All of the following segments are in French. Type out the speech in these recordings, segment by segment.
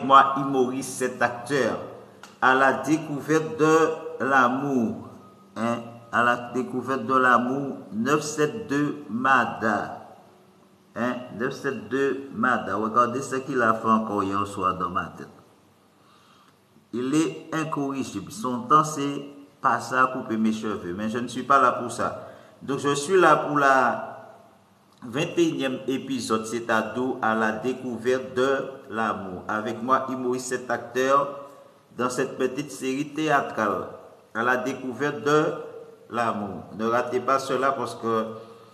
moi Imoris, cet acteur, à la découverte de l'amour. Hein, à la découverte de l'amour, 972 Mada. Hein, 972 Mada. Regardez ce qu'il a fait encore hier soir dans ma tête. Il est incorrigible. Son temps, c'est passer à couper mes cheveux. Mais je ne suis pas là pour ça. Donc, je suis là pour la 21e épisode, c'est-à-dire à la découverte de l'amour. Avec moi, Imoris, cet acteur, dans cette petite série théâtrale, à la découverte de l'amour. Ne ratez pas cela parce que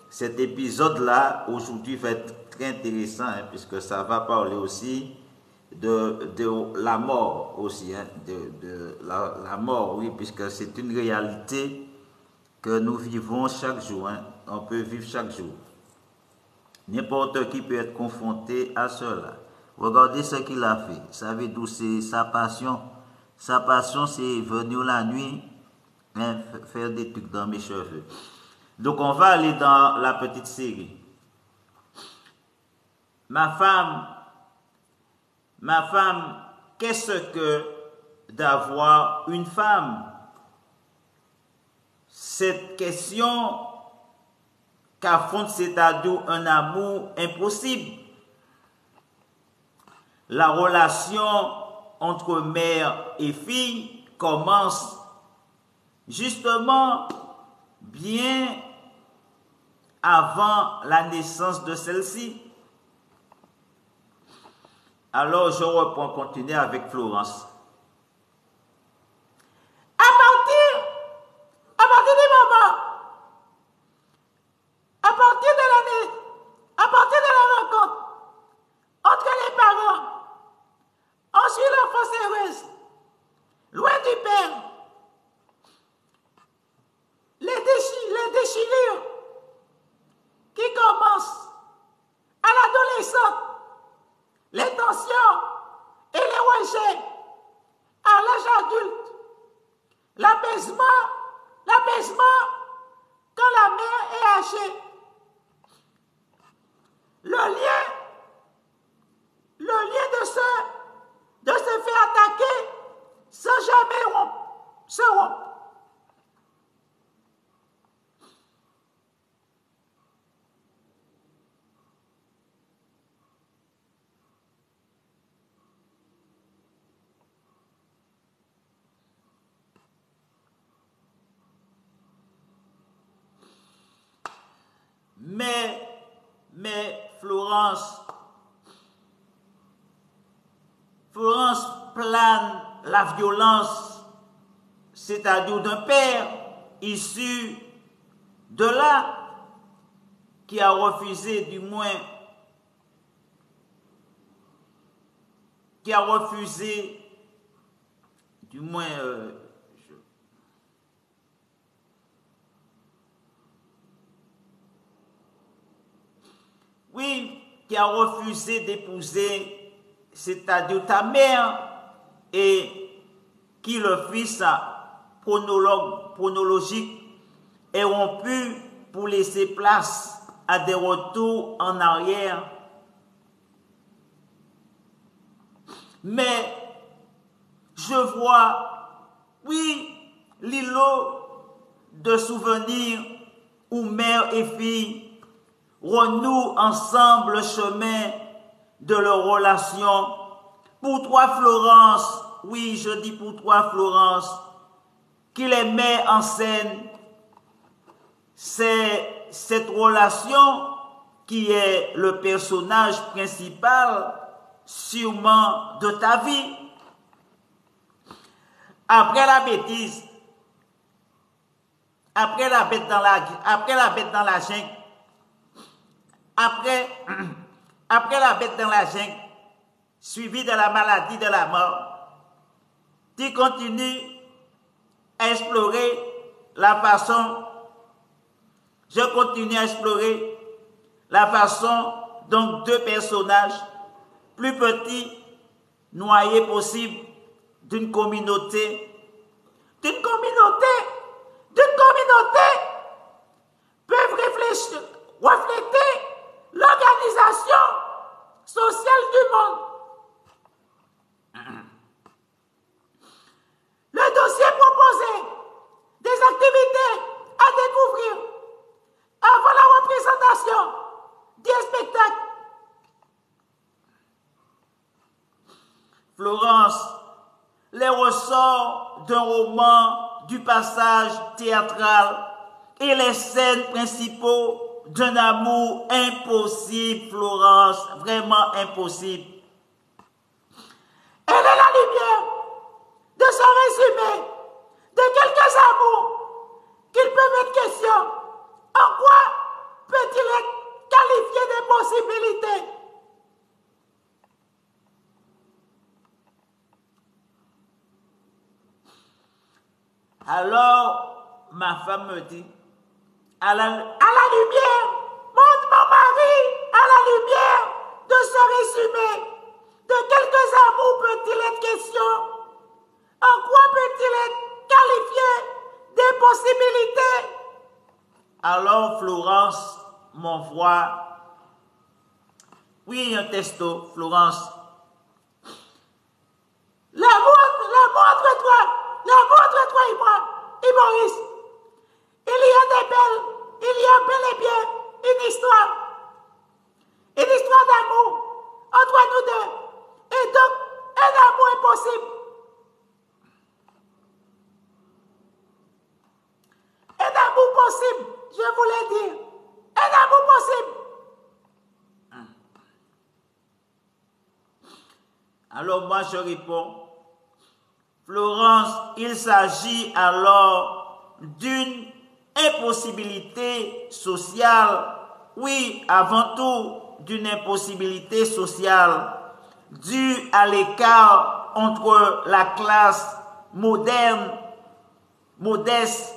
cet épisode-là, aujourd'hui, va être très intéressant, hein, puisque ça va parler aussi de la mort aussi, hein, de la mort, oui, puisque c'est une réalité que nous vivons chaque jour, hein, on peut vivre chaque jour. N'importe qui peut être confronté à cela. Regardez ce qu'il a fait. Vous savez d'où c'est sa passion? Sa passion, c'est venir la nuit, hein, faire des trucs dans mes cheveux. Donc, on va aller dans la petite série. Ma femme, qu'est-ce que d'avoir une femme? Cette question qu'affronte cet ado un amour impossible. La relation entre mère et fille commence justement bien avant la naissance de celle-ci. Alors je reprends, continuer avec Florence. À partir du moment, à partir de la rencontre entre les parents, ensuite l'enfance heureuse, loin du père, les déchirures qui commencent à l'adolescence, les tensions et les rejets à l'âge adulte, l'apaisement quand la mère est hachée, le lien de se faire attaquer sans jamais se rompre. Mais Florence plane la violence, c'est-à-dire d'un père issu de là, qui a refusé d'épouser, c'est-à-dire ta mère, et qui le fils chronologique est rompu pour laisser place à des retours en arrière. Mais je vois, l'îlot de souvenirs où mère et fille renouent ensemble le chemin de leur relation. Pour toi, Florence, oui, je dis pour toi, Florence, qui les met en scène, c'est cette relation qui est le personnage principal, sûrement, de ta vie. Après la bêtise, après la bête dans la jungle, après la bête dans la jungle, suivi de la maladie de la mort, tu continues à explorer la façon, je continue à explorer la façon dont deux personnages plus petits, noyés possible d'une communauté peuvent refléter l'organisation sociale du monde. Florence, les ressorts d'un roman, du passage théâtral et les scènes principaux d'un amour impossible, Florence, vraiment impossible. Elle est la lumière de son résumé de quelques amours qu'il peut mettre question. En quoi peut-il être qualifié de possibilités? Alors, ma femme me dit, à la lumière, mon mari, à la lumière de ce résumé, de quelques amours peut-il être question? En quoi peut-il être qualifié des possibilités? Alors, Florence m'envoie, oui, un texto, Florence. L'amour entre toi et moi, et Maurice. Il y a bel et bien une histoire d'amour entre nous deux, et donc un amour impossible. Un amour possible, je voulais dire. Un amour possible. Alors moi je réponds, Florence, il s'agit alors d'une impossibilité sociale. Oui, avant tout, d'une impossibilité sociale due à l'écart entre la classe moderne, modeste,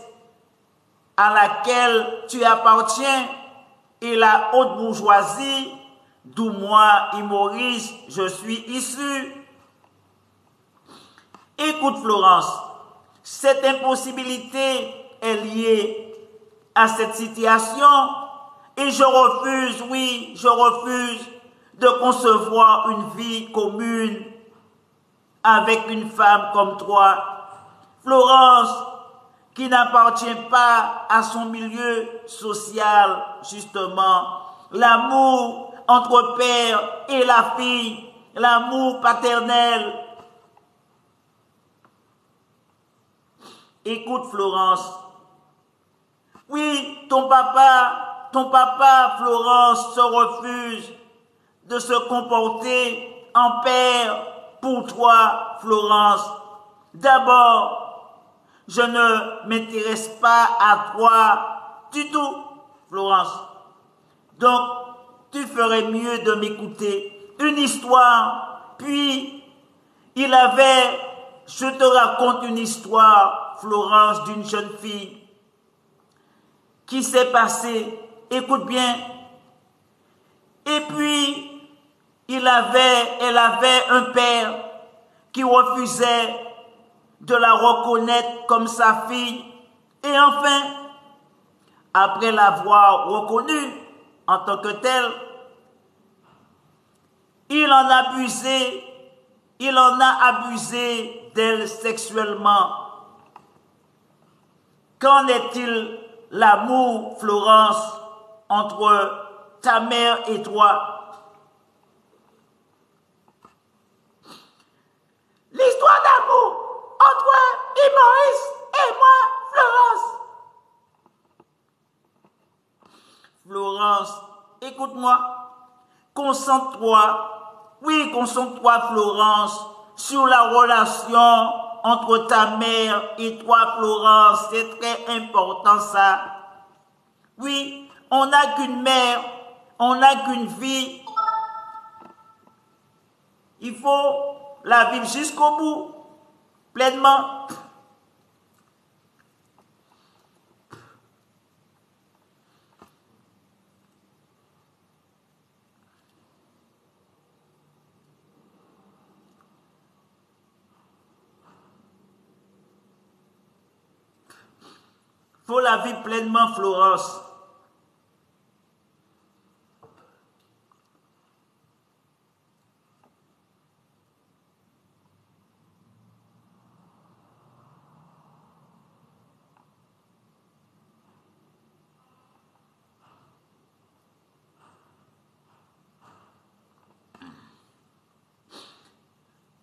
à laquelle tu appartiens, et la haute bourgeoisie, d'où moi et Maurice, je suis issu. Écoute Florence, cette impossibilité est liée à cette situation et je refuse, oui, je refuse de concevoir une vie commune avec une femme comme toi. Florence, qui n'appartient pas à son milieu social, justement. L'amour entre père et la fille, l'amour paternel. Écoute Florence, oui, ton papa, Florence, se refuse de se comporter en père pour toi, Florence. D'abord, je ne m'intéresse pas à toi du tout, Florence. Donc, tu ferais mieux de m'écouter. Une histoire, puis je te raconte une histoire, Florence, d'une jeune fille qui s'est passée, écoute bien, et puis elle avait un père qui refusait de la reconnaître comme sa fille, et enfin, après l'avoir reconnue en tant que telle, il en a abusé d'elle sexuellement. Qu'en est-il, l'amour, Florence, entre ta mère et toi? L'histoire d'amour entre Maurice et moi, Florence. Florence, écoute-moi, concentre-toi, Florence, sur la relation entre ta mère et toi, Florence. C'est très important ça. Oui, on n'a qu'une mère, on n'a qu'une vie. Il faut la vivre jusqu'au bout, pleinement. Faut la vivre pleinement, Florence.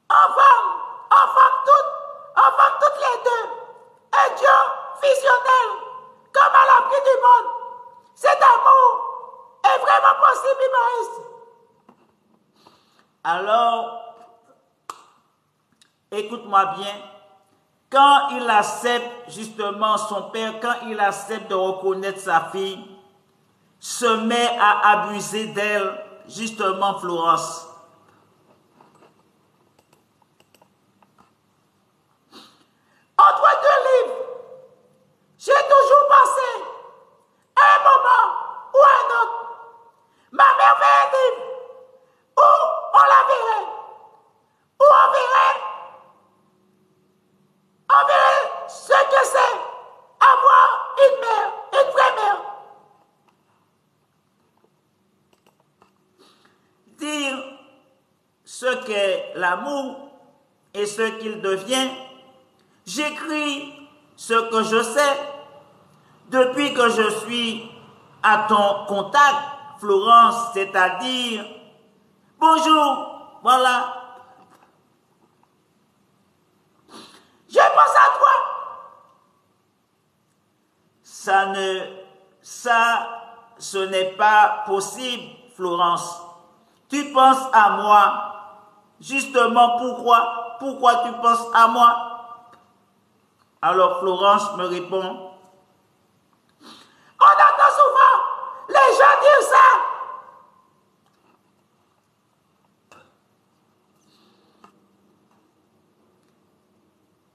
En écoute-moi bien, quand il accepte justement son père, quand il accepte de reconnaître sa fille, se met à abuser d'elle, justement Florence. Entre deux livres, j'ai toujours pensé, à un moment ou à un autre, ma mère fait un livre où on la verrait, où on verrait ce que c'est avoir une mère, une vraie mère. Dire ce qu'est l'amour et ce qu'il devient, j'écris ce que je sais depuis que je suis à ton contact, Florence, c'est-à-dire bonjour, voilà. Je pense à toi. Ce n'est pas possible, Florence. Tu penses à moi. Justement, pourquoi? Pourquoi tu penses à moi? Alors Florence me répond. On entend souvent les gens dire ça.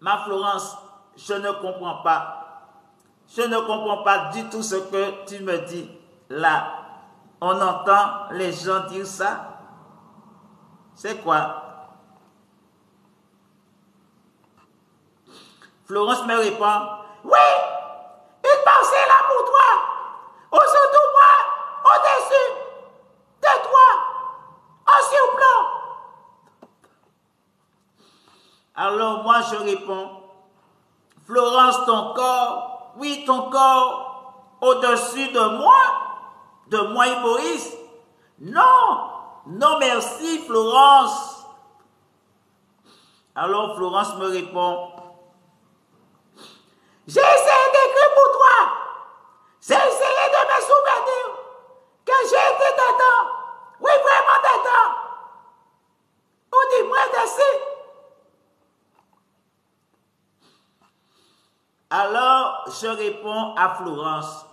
Ma Florence, je ne comprends pas. Je ne comprends pas du tout ce que tu me dis là. On entend les gens dire ça. C'est quoi? Florence me répond. Oui, une pensée là pour toi. Ou surtout moi, au-dessus de toi, en surplomb. Alors moi je réponds. Florence, ton corps, oui ton corps, au-dessus de moi et Maurice. Non, non merci Florence. Alors Florence me répond. J'ai essayé d'écrire pour toi. J'ai essayé de me souvenir que j'ai été dedans. Oui, vraiment dedans. Ou du moins dessus. Alors je réponds à Florence.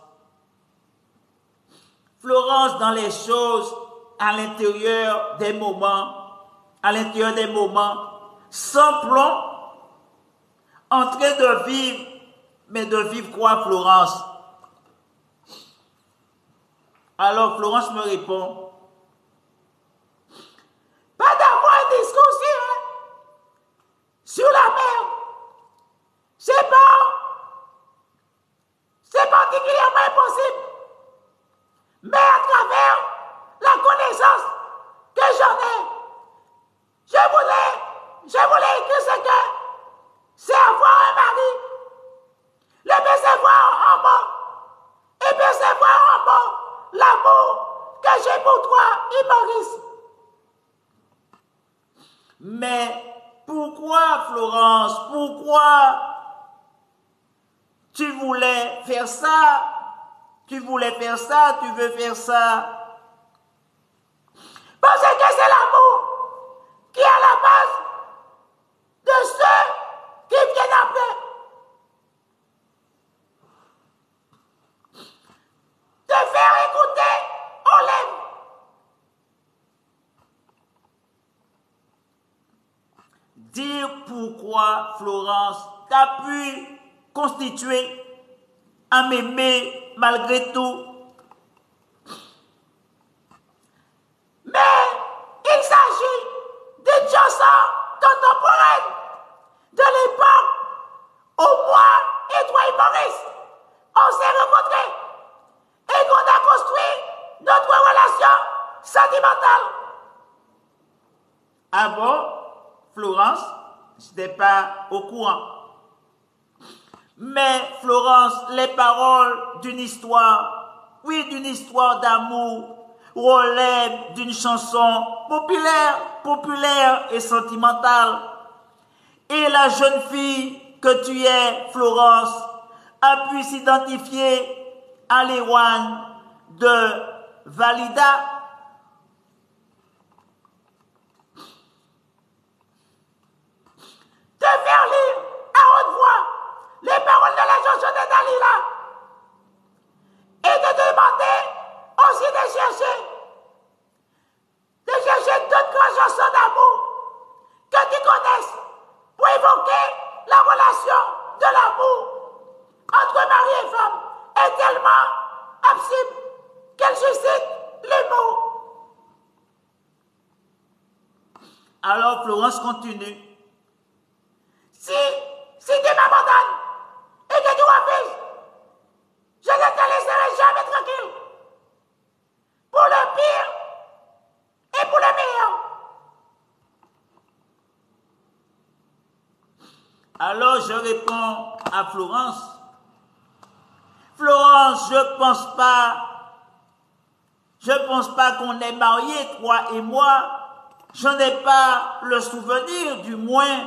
Florence, dans les choses, à l'intérieur des moments, sans plomb, en train de vivre, mais de vivre quoi, Florence? Alors Florence me répond. Pas d'avoir un discours sur la mer. C'est particulièrement impossible. Mais à travers la connaissance que j'en ai, je voulais écrire ce que c'est avoir un mari, le percevoir en moi, et percevoir en moi l'amour que j'ai pour toi, Maurice. Mais pourquoi, Florence, pourquoi tu voulais faire ça? Tu voulais faire ça, tu veux faire ça? Parce que c'est l'amour qui est à la base de ceux qui viennent après. Te faire écouter, on l'aime. Dire pourquoi, Florence, t'as pu constituer à m'aimer malgré tout. Mais il s'agit d'une chanson contemporaine de l'époque où moi et toi et Maurice, on s'est rencontrés et qu'on a construit notre relation sentimentale. Ah bon, Florence, je n'étais pas au courant. Mais Florence, les paroles d'une histoire, oui, d'une histoire d'amour, relèvent d'une chanson populaire et sentimentale. Et la jeune fille que tu es, Florence, a pu s'identifier à l'héroïne de Valida. Florence continue. Si tu m'abandonnes et que tu refuses, je ne te laisserai jamais tranquille. Pour le pire et pour le meilleur. Alors je réponds à Florence. Florence, je pense pas qu'on est mariés, toi et moi. Je n'ai pas le souvenir, du moins.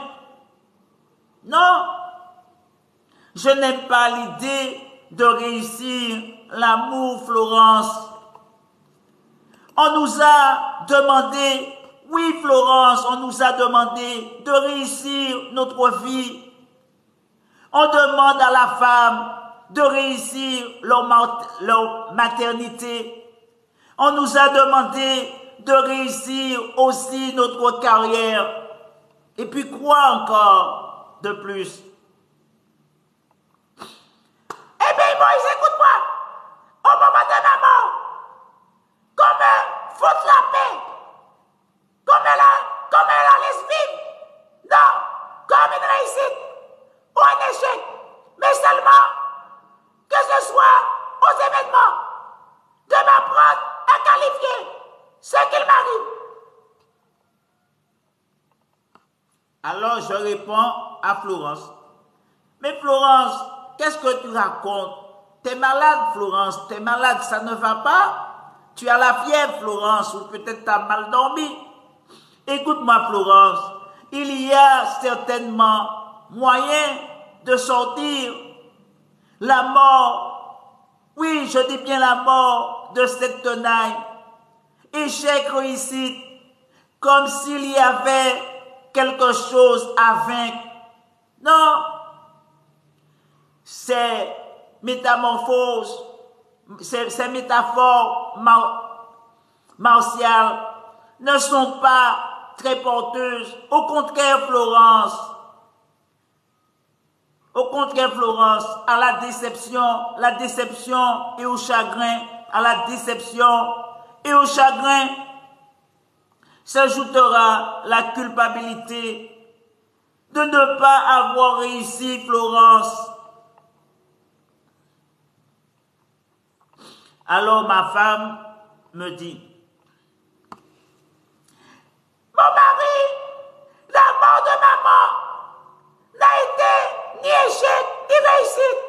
Non. Je n'aime pas l'idée de réussir l'amour, Florence. On nous a demandé, oui Florence, on nous a demandé de réussir notre vie. On demande à la femme de réussir leur maternité. On nous a demandé de réussir aussi notre carrière. Et puis quoi encore de plus? Eh bien, Moïse, écoute-moi. Au moment de ma mort, comme faute la paix, comme la lesbienne, non, comme une réussite ou un échec, mais seulement que ce soit aux événements de m'apprendre à qualifier ce qu'il m'arrive. Alors je réponds à Florence. Mais Florence, qu'est-ce que tu racontes? T'es malade, Florence, t'es malade, ça ne va pas? Tu as la fièvre, Florence, ou peut-être t'as mal dormi. Écoute-moi, Florence, il y a certainement moyen de sortir la mort. Oui, je dis bien la mort de cette tenaille. Échec, réussite, comme s'il y avait quelque chose à vaincre. Non, ces métamorphoses, ces métaphores martiales ne sont pas très porteuses. Au contraire, Florence, à la déception et au chagrin, à la déception et au chagrin, s'ajoutera la culpabilité de ne pas avoir réussi, Florence. Alors ma femme me dit, mon mari, la mort de maman n'a été ni échec ni réussite.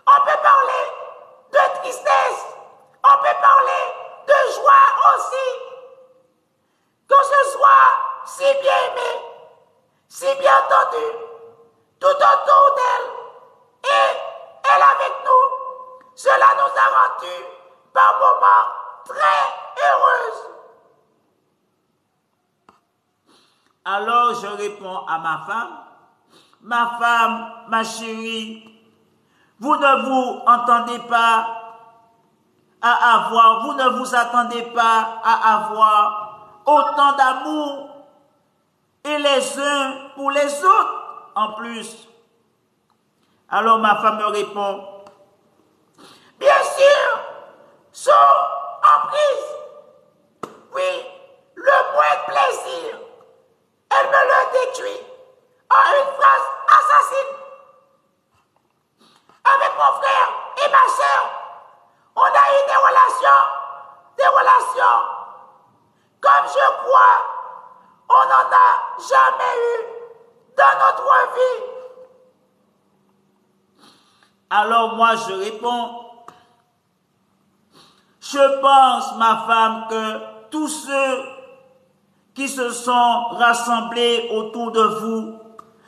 On peut parler de tristesse, on peut parler de joie aussi. Que ce soit si bien aimé, si bien entendu, tout autour d'elle et elle avec nous, cela nous a rendus par moments très heureuses. Alors je réponds à ma femme, ma chérie, vous ne vous attendez pas à avoir autant d'amour et les uns pour les autres en plus. Alors ma femme me répond, bien sûr, sont en prise. Oui, le moins de plaisir, elle me le détruit en une phrase assassine. Avec mon frère et ma sœur, on a eu des relations, comme je crois, on n'en a jamais eu dans notre vie. Alors moi je réponds, je pense, ma femme, que tous ceux qui se sont rassemblés autour de vous,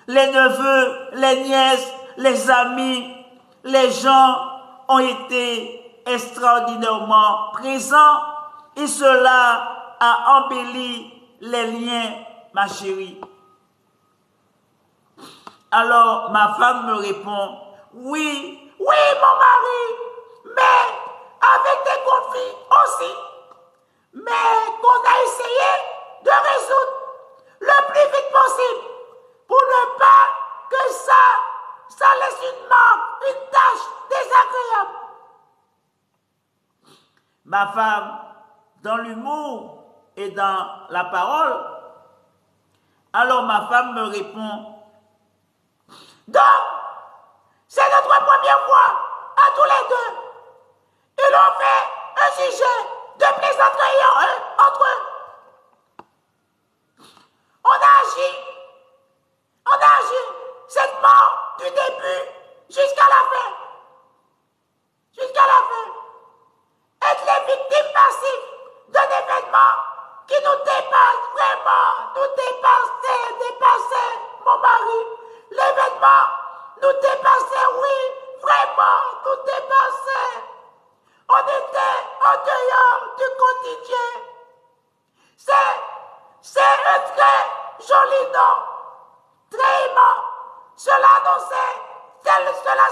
les neveux, les nièces, les amis, les gens ont été extraordinairement présents et cela a embelli les liens, ma chérie. Alors ma femme me répond, oui, mon mari, mais avec des conflits aussi, mais qu'on a essayé de résoudre le plus vite possible pour ne pas que ça laisse une marque, une tâche désagréable. Ma femme, dans l'humour et dans la parole, Alors ma femme me répond, donc, c'est notre première fois à tous les deux. Ils ont fait un sujet de plaisanterie entre eux. On a agi cette mort du début jusqu'à la fin. Jusqu'à la fin. Être les victimes passives d'un événement qui nous dépasse vraiment, nous dépassait mon mari. L'événement nous dépassait, oui, vraiment, nous dépassait. On était en dehors du quotidien. C'est un très joli nom, très aimant. Cela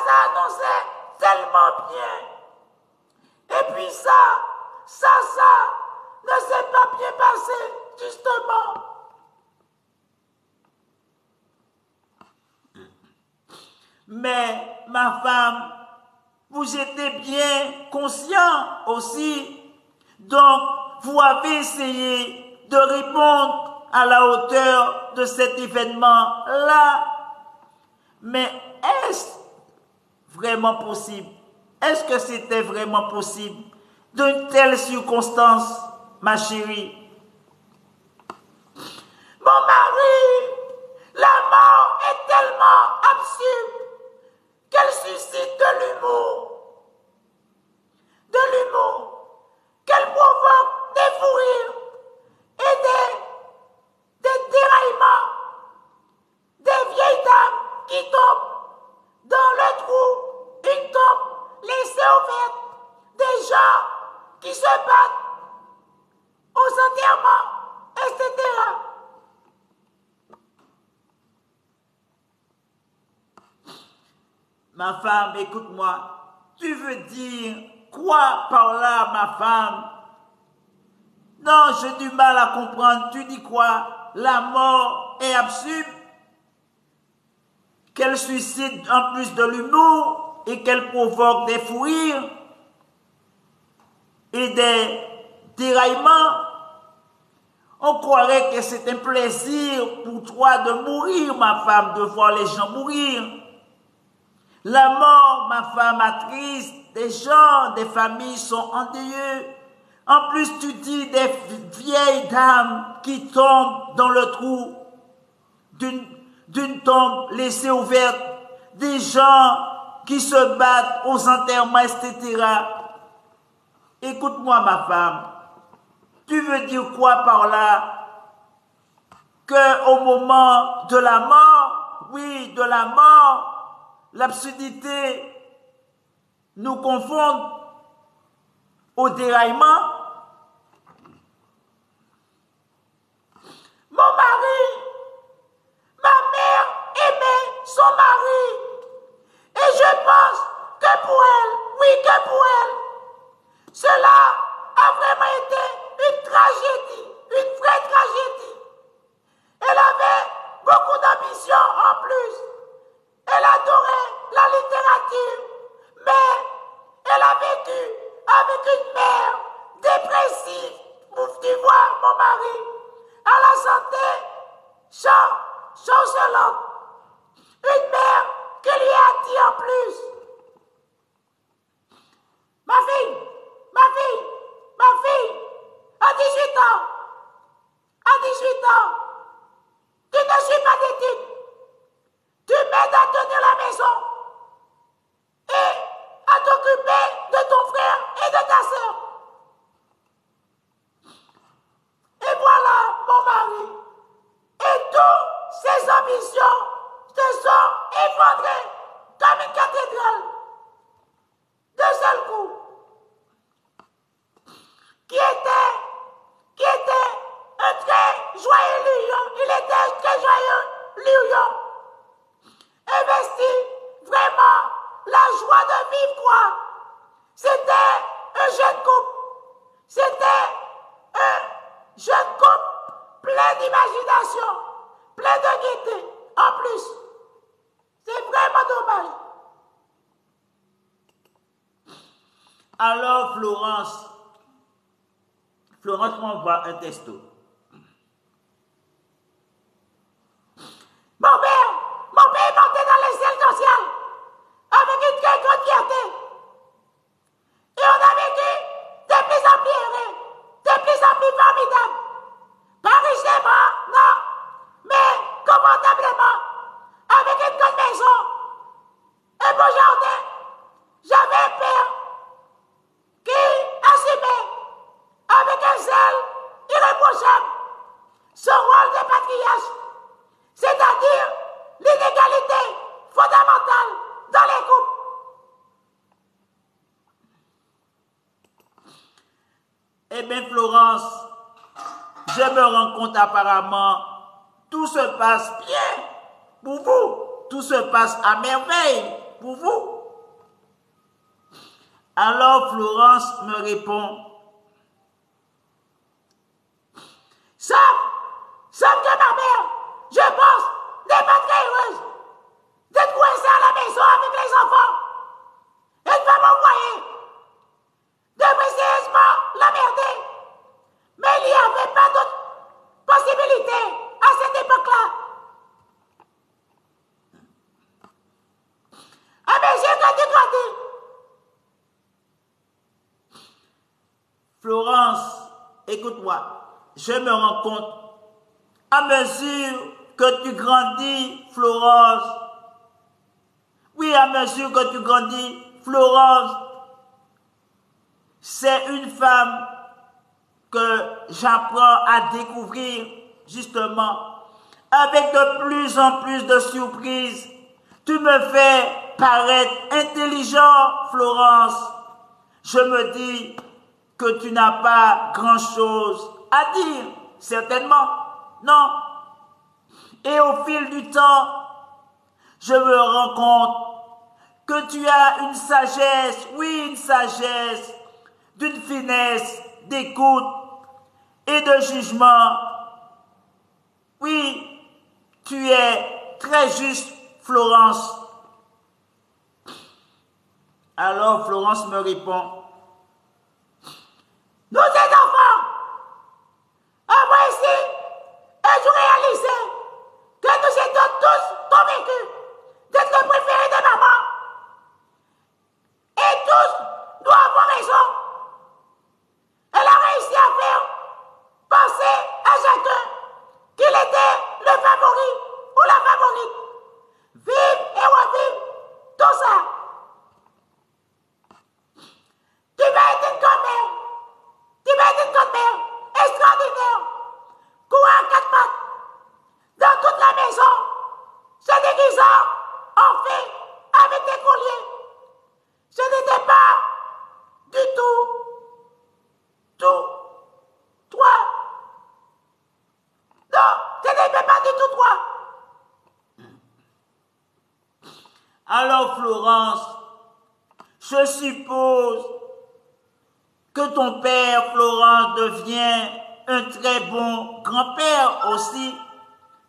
s'annonçait tellement bien. Et puis ça ne s'est pas bien passé, justement. mais ma femme, vous étiez bien conscient aussi, donc vous avez essayé de répondre à la hauteur de cet événement-là. Mais est-ce vraiment possible? Est-ce que c'était vraiment possible d'une telle circonstance, ma chérie? Mon mari, la mort est tellement absurde qu'elle suscite de l'humour. De l'humour. Qu'elle provoque des fous rires et des déraillements. Des vieilles dames qui tombent dans le trou, une tombe laissée ouverte. Des gens qui se battent aux enterrements, etc. Ma femme, écoute-moi. Tu veux dire quoi par là, ma femme? Non, j'ai du mal à comprendre. Tu dis quoi? La mort est absurde? Qu'elle suscite en plus de l'humour et qu'elle provoque des fous rires et des déraillements? On croirait que c'est un plaisir pour toi de mourir, ma femme, de voir les gens mourir. La mort, ma femme, attriste. Des gens, des familles sont endeuillées. En plus, tu dis des vieilles dames qui tombent dans le trou d'une tombe laissée ouverte. Des gens qui se battent aux enterrements, etc. Écoute-moi, ma femme. Tu veux dire quoi par là? Qu'au moment de la mort, oui, de la mort, l'absurdité nous confond au déraillement? Mon mari, ma mère aimait son mari. Et je pense que pour elle, oui, que pour elle, cela a vraiment été une tragédie, une vraie tragédie. Elle avait beaucoup d'ambition en plus. Elle adorait la littérature, mais elle a vécu avec une mère dépressive. Tu vois, mon mari, à la santé chancelante. Une mère qui lui a dit en plus. Ma fille, à 18 ans, tu ne suis pas d'études. Tu m'aides à tenir la maison et à t'occuper de ton frère et de ta soeur. Et voilà mon mari. Et toutes ses ambitions se sont effondrées comme une cathédrale. D'un seul coup. Qui était un très joyeux lion. Il était un très joyeux lion. Investi vraiment la joie de vivre, quoi. C'était un jeune couple. C'était un jeune couple plein d'imagination, plein de gaieté. En plus, c'est vraiment dommage. Alors, Florence m'envoie un texto. Eh bien, Florence, je me rends compte apparemment, tout se passe bien pour vous. Tout se passe à merveille pour vous. Alors Florence me répond, sauf que ma mère, je pense, n'est pas très heureuse d'être coincée à la maison avec les enfants. Elle va m'envoyer devrait sérieusement l'emmerder. Mais il n'y avait pas d'autre possibilité à cette époque-là. À mesure que tu grandis, Florence, écoute-moi, je me rends compte, à mesure que tu grandis, Florence, oui, à mesure que tu grandis, Florence, c'est une femme que j'apprends à découvrir, justement, avec de plus en plus de surprises. Tu me fais paraître intelligent, Florence. Je me dis que tu n'as pas grand-chose à dire, certainement, non. Et au fil du temps, je me rends compte que tu as une sagesse, oui, une sagesse, d'une finesse, d'écoute et de jugement. Oui, tu es très juste, Florence. Alors Florence me répond, nous êtes enfants, moi ici, et je réalisais que nous étions tous convaincus d'être le préféré de maman. Et tous, nous avons raison. Elle a réussi à faire penser à chacun qu'il était le favori ou la favorite. Vive et revive tout ça. Tu vas être une grand-mère. Tu vas être une grand-mère extraordinaire. Courant à quatre pattes dans toute la maison, se déguisant en fée avec des colliers. Ce n'était pas du tout toi. Non, ce n'était pas du tout toi. Alors Florence, je suppose que ton père, Florence, devient un très bon grand-père aussi.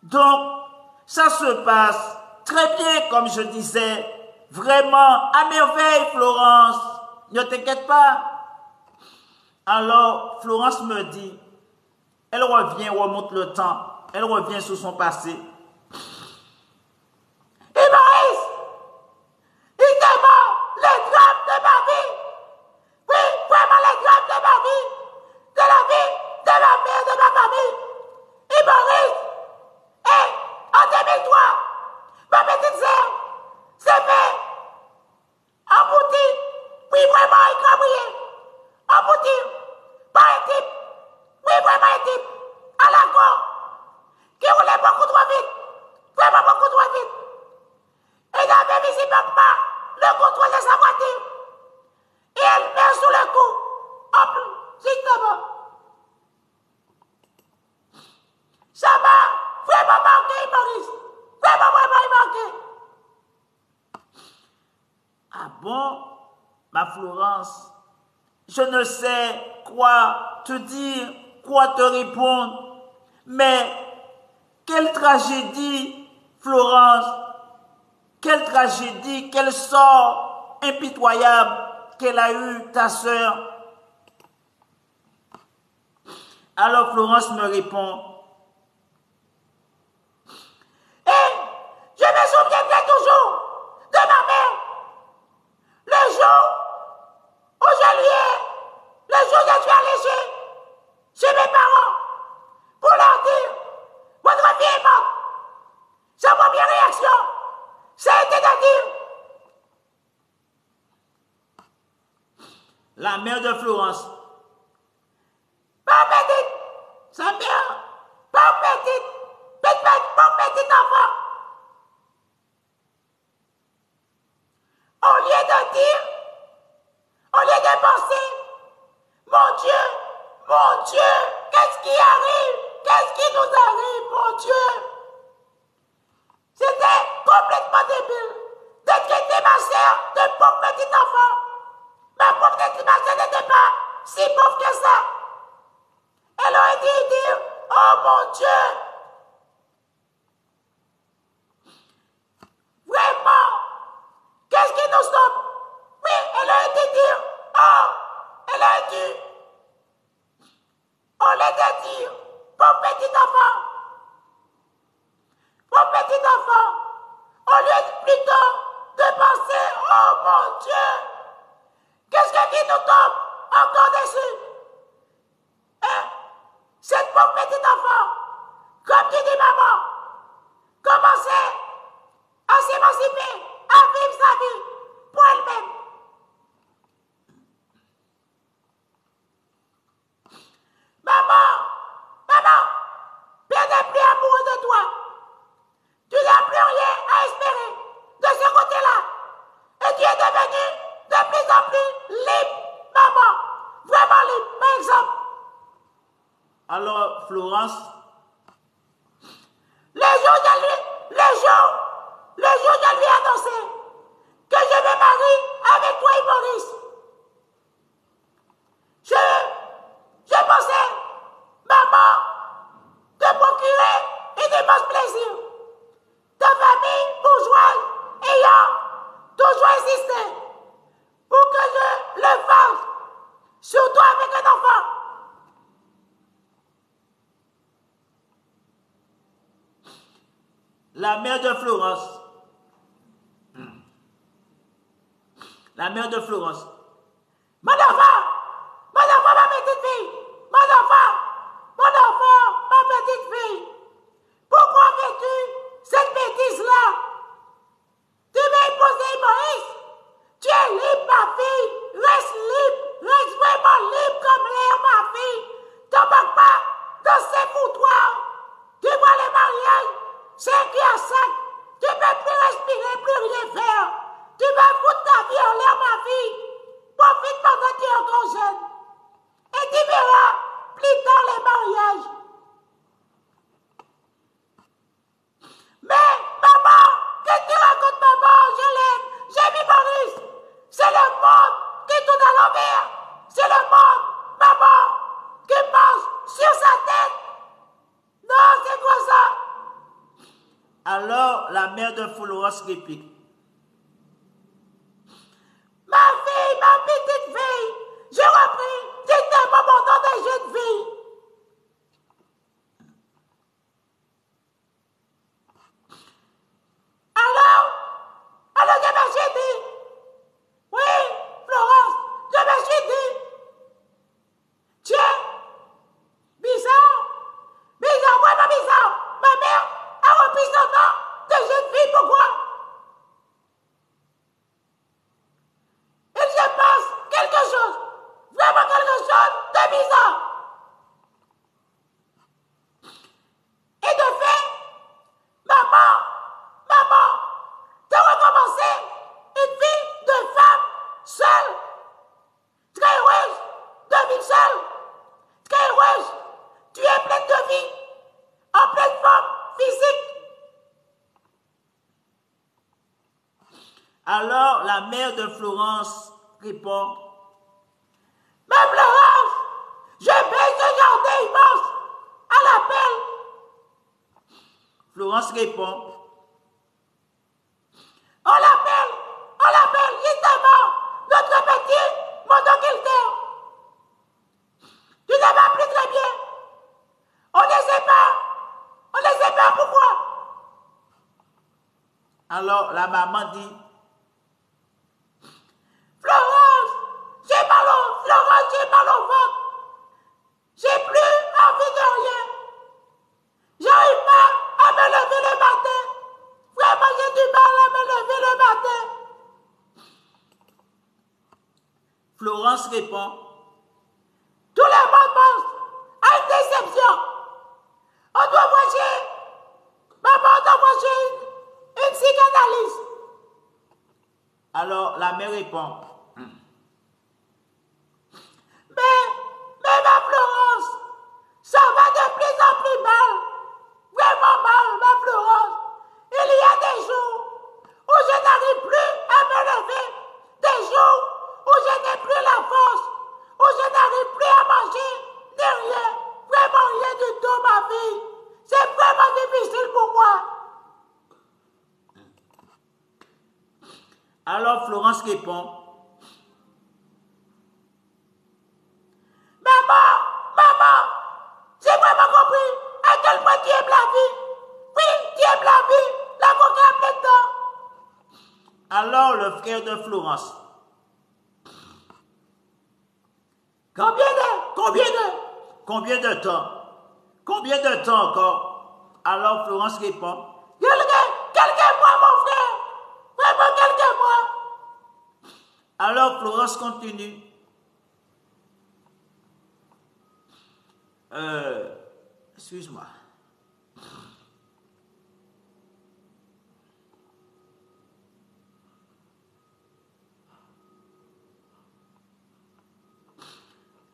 Donc, ça se passe très bien, comme je disais. Vraiment, à merveille, Florence. Ne t'inquiète pas. Alors, Florence me dit, elle revient, remonte le temps. Elle revient sur son passé. Et Maurice, il dément les drames de ma vie. Oui, vraiment les drames de ma vie. De la vie de ma mère, de ma famille. Et Maurice, en 2003, ma petite sœur s'est fait emboutir, oui vraiment écrabouiller, emboutir par un type, oui vraiment un type, à la gorge, qui roulait beaucoup trop vite, vraiment beaucoup trop vite. Et n'avait visiblement le contrôle de sa voiture. Et elle met sous le coup, en plus, justement. Ça m'a vraiment marqué, Maurice. Vraiment marqué. Ah bon, ma Florence, je ne sais quoi te dire, quoi te répondre. Mais quelle tragédie, Florence, quelle tragédie, quel sort impitoyable qu'elle a eu, ta sœur. Alors Florence me répond, je me souviendrai toujours de ma mère. Le jour où le jour où je suis allé chez mes parents pour leur dire, votre fille est morte. Sa première réaction, ça a été de dire, la mère de Florence, pas petite, sa mère, pas petite, pas petit enfant. Au lieu de dire, au lieu de penser, mon Dieu, mon Dieu, qu'est-ce qui arrive? Qu'est-ce qui nous arrive, mon Dieu? C'était complètement débile de traiter ma soeur de pauvre petit enfant. Ma pauvre petite soeur n'était pas si pauvre que ça. Elle aurait dû dire, oh mon Dieu, vraiment, qu'est-ce qui nous stoppe? Oui, elle aurait dû dire, oh, elle aurait dû, on l'a dit, pauvre petit enfant, pauvre petit enfant, au lieu plutôt de penser, oh mon Dieu, qu'est-ce qui nous tombe encore dessus? Hein? Cette pauvre petite enfant, comme tu dis maman, commençait à s'émanciper, à vivre sa vie pour elle-même. Maman, maman, Père n'est plus amoureux de toi. Tu n'as plus rien à espérer de ce côté-là. Et tu es devenu de plus en plus libre, maman. Vraiment libre, par exemple. Alors, Florence, Le jour où je lui ai annoncé que je me marie avec toi et Maurice, je pensais, maman, te procurer un immense plaisir. Ta famille bourgeoise ayant toujours insisté pour que je le fasse, surtout avec un enfant. la mère de Florence, Mon enfant, ma petite fille, mon enfant, ma petite fille, pourquoi fais-tu cette bêtise-là? Tu m'as imposé Maurice, tu es libre ma fille, reste vraiment libre comme l'air ma fille, t'embarque pas dans ces foutoirs, tu vois les mariages, 5 à 5, tu ne peux plus respirer, plus rien faire, tu vas foutre ta vie en l'air ma fille. Profite pendant que tu es encore jeune. Et tu verras plus tard les mariages. Mais, maman, qu'est-ce que tu racontes, maman? Je l'aime. J'ai mis Maurice. C'est le monde qui tourne à l'envers. C'est le monde, maman, qui marche sur sa tête. Non, c'est quoi ça? alors la mère de Florence réplique. Ma fille, ma petite fille, j'ai repris dites-moi mon nom de jeune fille. Alors je me suis dit, oui, Florence, je me suis dit, tiens, bizarre, vraiment bizarre, ma mère a repris son nom de jeune fille, pourquoi? Il se passe quelque chose, vraiment quelque chose de bizarre. Et de fait, maman, tu as recommencé une vie de femme seule, très heureuse, de vie seule, très heureuse. Tu es pleine de vie, en pleine forme physique. Alors la mère de Florence répond. Mais Florence, je baisse ce jardin immense à l'appel. Florence répond. On l'appelle justement notre petit monoculteur. Tu ne vas plus très bien. On ne sait pas pourquoi. Alors la maman dit. Florence, j'ai mal au ventre. J'ai plus envie de rien. J'arrive pas à me lever le matin. Vraiment, j'ai du mal à me lever le matin. Florence répond. Tout le monde pense à une déception. On doit voir maman doit voir une psychanalyste. Alors la mère répond. Mais ma Florence, Alors Florence répond, Maman, j'ai vraiment compris à quel point tu aimes la vie. Oui, tu aimes la vie, la coquille en plein temps. alors le frère de Florence, combien de temps? Combien de temps encore? Alors Florence répond, Quelques mois, mon frère. Vraiment quelques mois. alors Florence continue. Excuse-moi.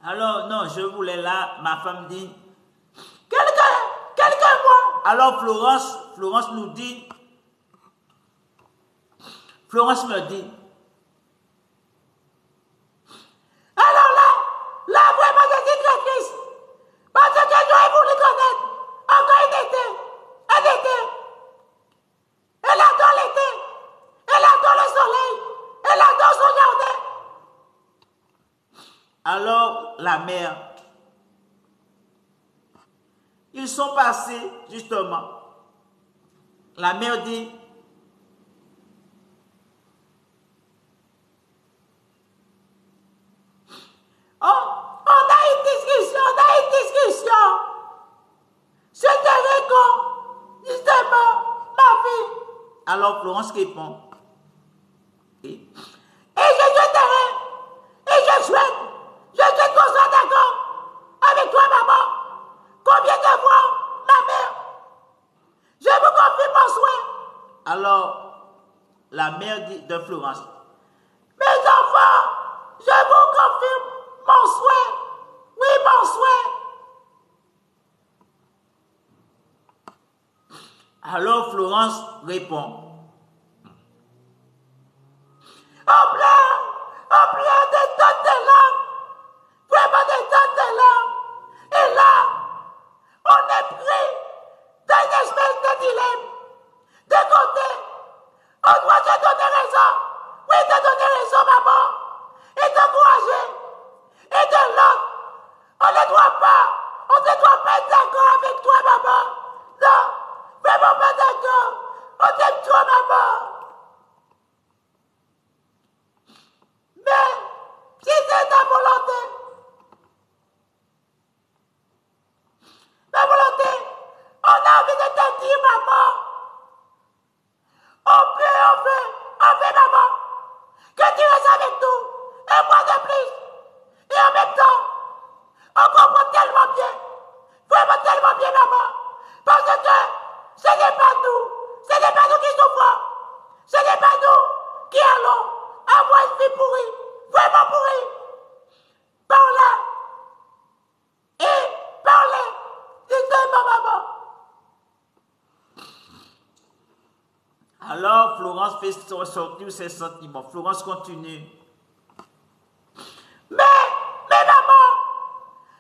Alors, non, je voulais là, ma femme dit, Quelques mois. alors Florence nous dit, Florence me dit, Alors là, vraiment, je suis très triste. Parce que j'aurais voulu connaître encore un été. Elle adore l'été. Elle adore le soleil. Elle adore son jardin. alors la mère, ils sont passés justement. La mère dit, On a une discussion. Je te réponds, justement, ma fille. alors Florence répond, et Et je souhaite qu'on soit d'accord avec toi, maman. Combien de fois, ma mère, je vous confie mon souhait. alors la mère dit de Florence, Mes enfants, je vous confirme mon souhait. Oui, mon souhait. alors Florence répond, On pleure des tonnes de larmes. Vraiment des tonnes de larmes. Et là, on est pris dans une espèce de dilemme. De côté, on doit te donner raison. Oui, te donner raison, maman. Et t'encourager. Et de l'autre, on ne doit pas être d'accord avec toi, maman. Non, vraiment pas d'accord. On t'aime toi, maman. Mais, si c'est ta volonté, on a envie de te dire, maman, on fait, maman, que tu restes avec nous, un mois de plus, et en même temps, on comprend tellement bien, vraiment tellement bien, maman, parce que ce n'est pas nous qui souffrons, ce n'est pas nous qui allons avoir une vie pourrie, vraiment pourrie, par là, et parler, justement, maman. alors Florence fait sortir ses sentiments. Florence continue, Mais maman,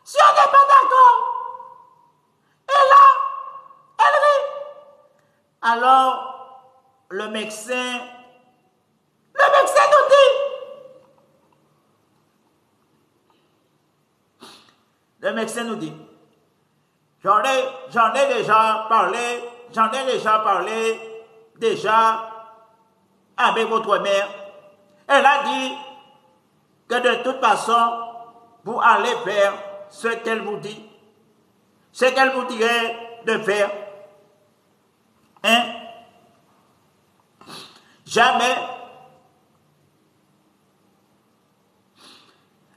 si on n'est pas d'accord, et là, elle rit. alors le médecin nous dit, j'en ai déjà parlé avec votre mère. Elle a dit que de toute façon, vous allez faire ce qu'elle vous dit, ce qu'elle vous dirait de faire. Hein? Jamais.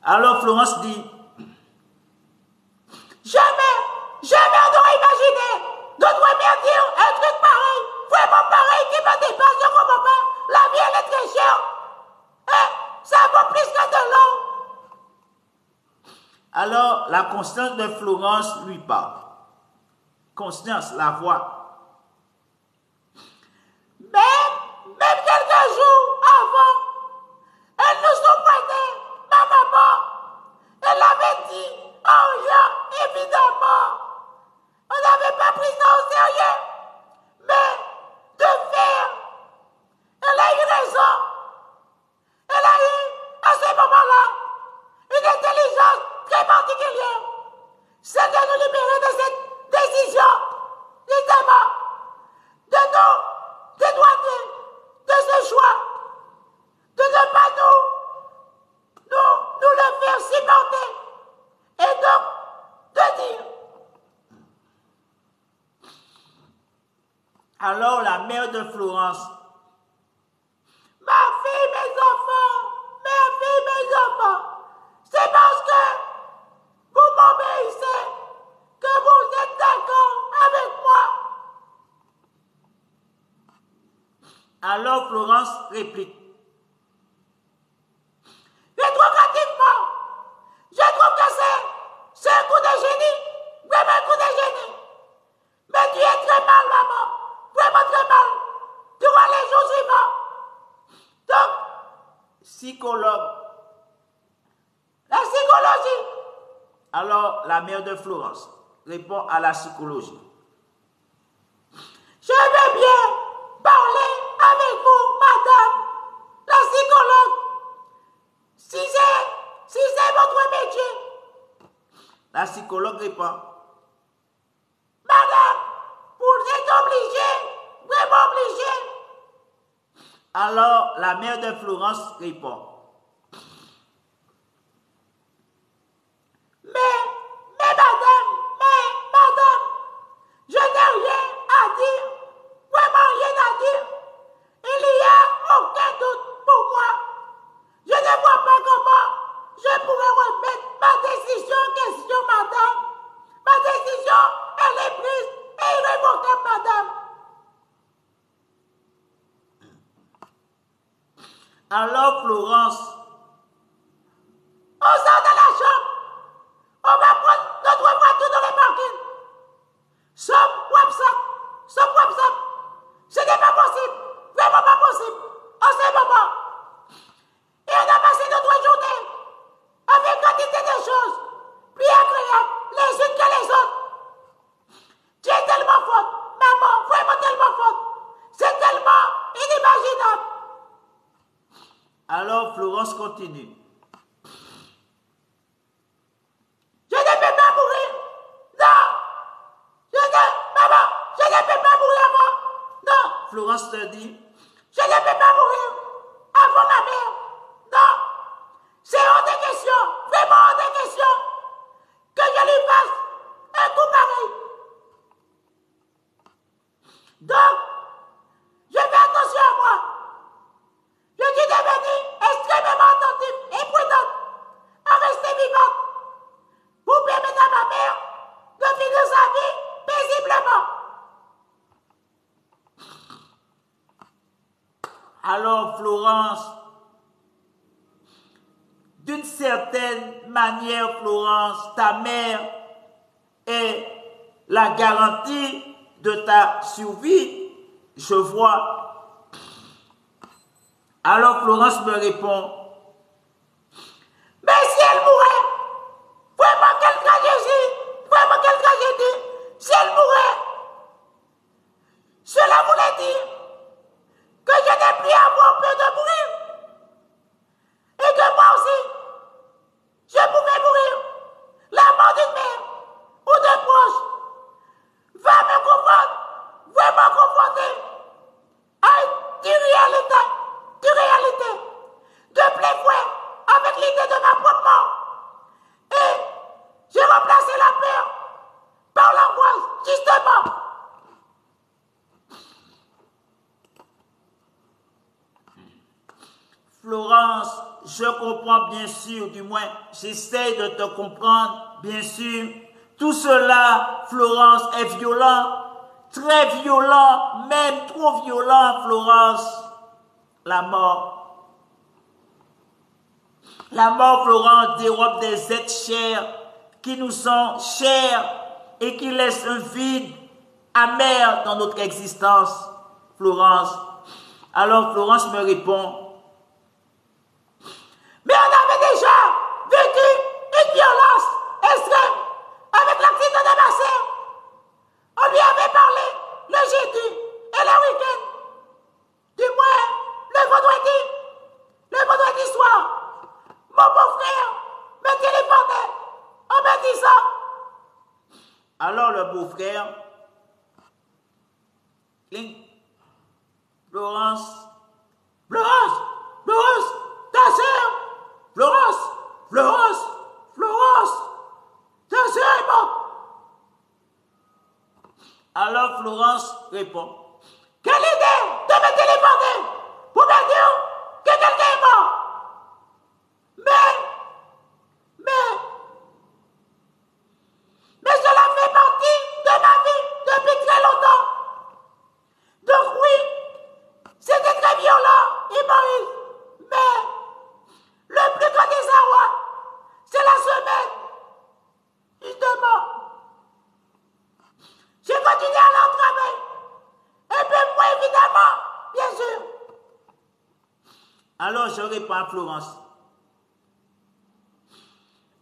Alors Florence dit, jamais on n'aurait imaginé notre mère dire un truc pareil, vraiment pareil, qui me dépasse, je comprends pas. La vie, elle est très chère. Hein? Ça vaut plus que de l'eau. alors la conscience de Florence lui parle. Conscience, la voix. Même quelques jours avant, elle nous surprenait, ma maman. Elle avait dit, oh yeah, évidemment. On n'avait pas pris ça au sérieux. Mais de faire, elle a eu raison. Alors la mère de Florence. Ma fille, mes enfants, c'est parce que vous m'obéissez que vous êtes d'accord avec moi. Alors Florence réplique. Rétroactivement, je trouve que c'est un coup de génie, vraiment un coup de génie. Mais tu es très mal, maman, vraiment très mal, durant les jours suivants. Donc, Psychologue. la psychologie. Alors la mère de Florence répond à la psychologie. Je veux bien parler avec vous, madame, la psychologue. Si c'est votre métier. La psychologue répond. Madame, vous êtes obligée, vraiment obligée. Alors la mère de Florence répond. Mais madame, je n'ai rien à dire, vraiment rien à dire. Il n'y a aucun doute pour moi. Je ne vois pas comment je pourrais remettre ma décision en question, madame. Ma décision, elle est prise et irrévocable, madame. Alors Florence. On sort de la chambre. On va prendre notre voiture dans le parking. Sauf WhatsApp. Ce n'est pas possible. Vraiment pas possible. En ce moment. Et on a passé notre journée avec quantité de choses plus agréables les unes que les autres. Tu es tellement forte, maman, vraiment tellement forte. C'est tellement inimaginable. Alors Florence continue. Je ne peux pas mourir. Non. Maman, je ne peux pas mourir avant. Non. Florence te dit. Je ne peux pas mourir avant ma mère. Non. C'est hors de question, vraiment hors de question, que je lui fasse un coup pareil. Donc, je fais attention à moi. Je suis devenue extrêmement attentive et prudente à rester vivante pour permettre à ma mère de finir sa vie paisiblement. Alors Florence, d'une certaine manière, Florence, ta mère est la garantie de ta survie, je vois. Alors Florence me répond. Mais si elle mourait, vraiment quelle tragédie, si elle mourait, cela voulait dire que je n'ai plus à avoir peur de mourir. Et que moi aussi, je pouvais mourir. La mort d'une mère ou d'un proche va me confronter, vraiment confronter à une réalité, de plein fouet avec l'idée de ma propre mort. Et j'ai remplacé la peur par l'angoisse, justement. Florence, je comprends bien sûr, du moins j'essaie de te comprendre, bien sûr. Tout cela, Florence, est violent, très violent, même trop violent, Florence. La mort. La mort, Florence, dérobe des êtres chers qui nous sont chers et qui laissent un vide amer dans notre existence, Florence. Alors Florence me répond. Mais on avait déjà vécu une violence extrême avec l'accident de ma sœur. On lui avait parlé le jeudi et le week-end. Du moins, le vendredi soir, mon beau-frère me téléphonait en me disant. Alors le beau-frère, Florence, ta sœur, Florence, ta sœur est morte. Alors Florence répond. Alors je réponds à Florence.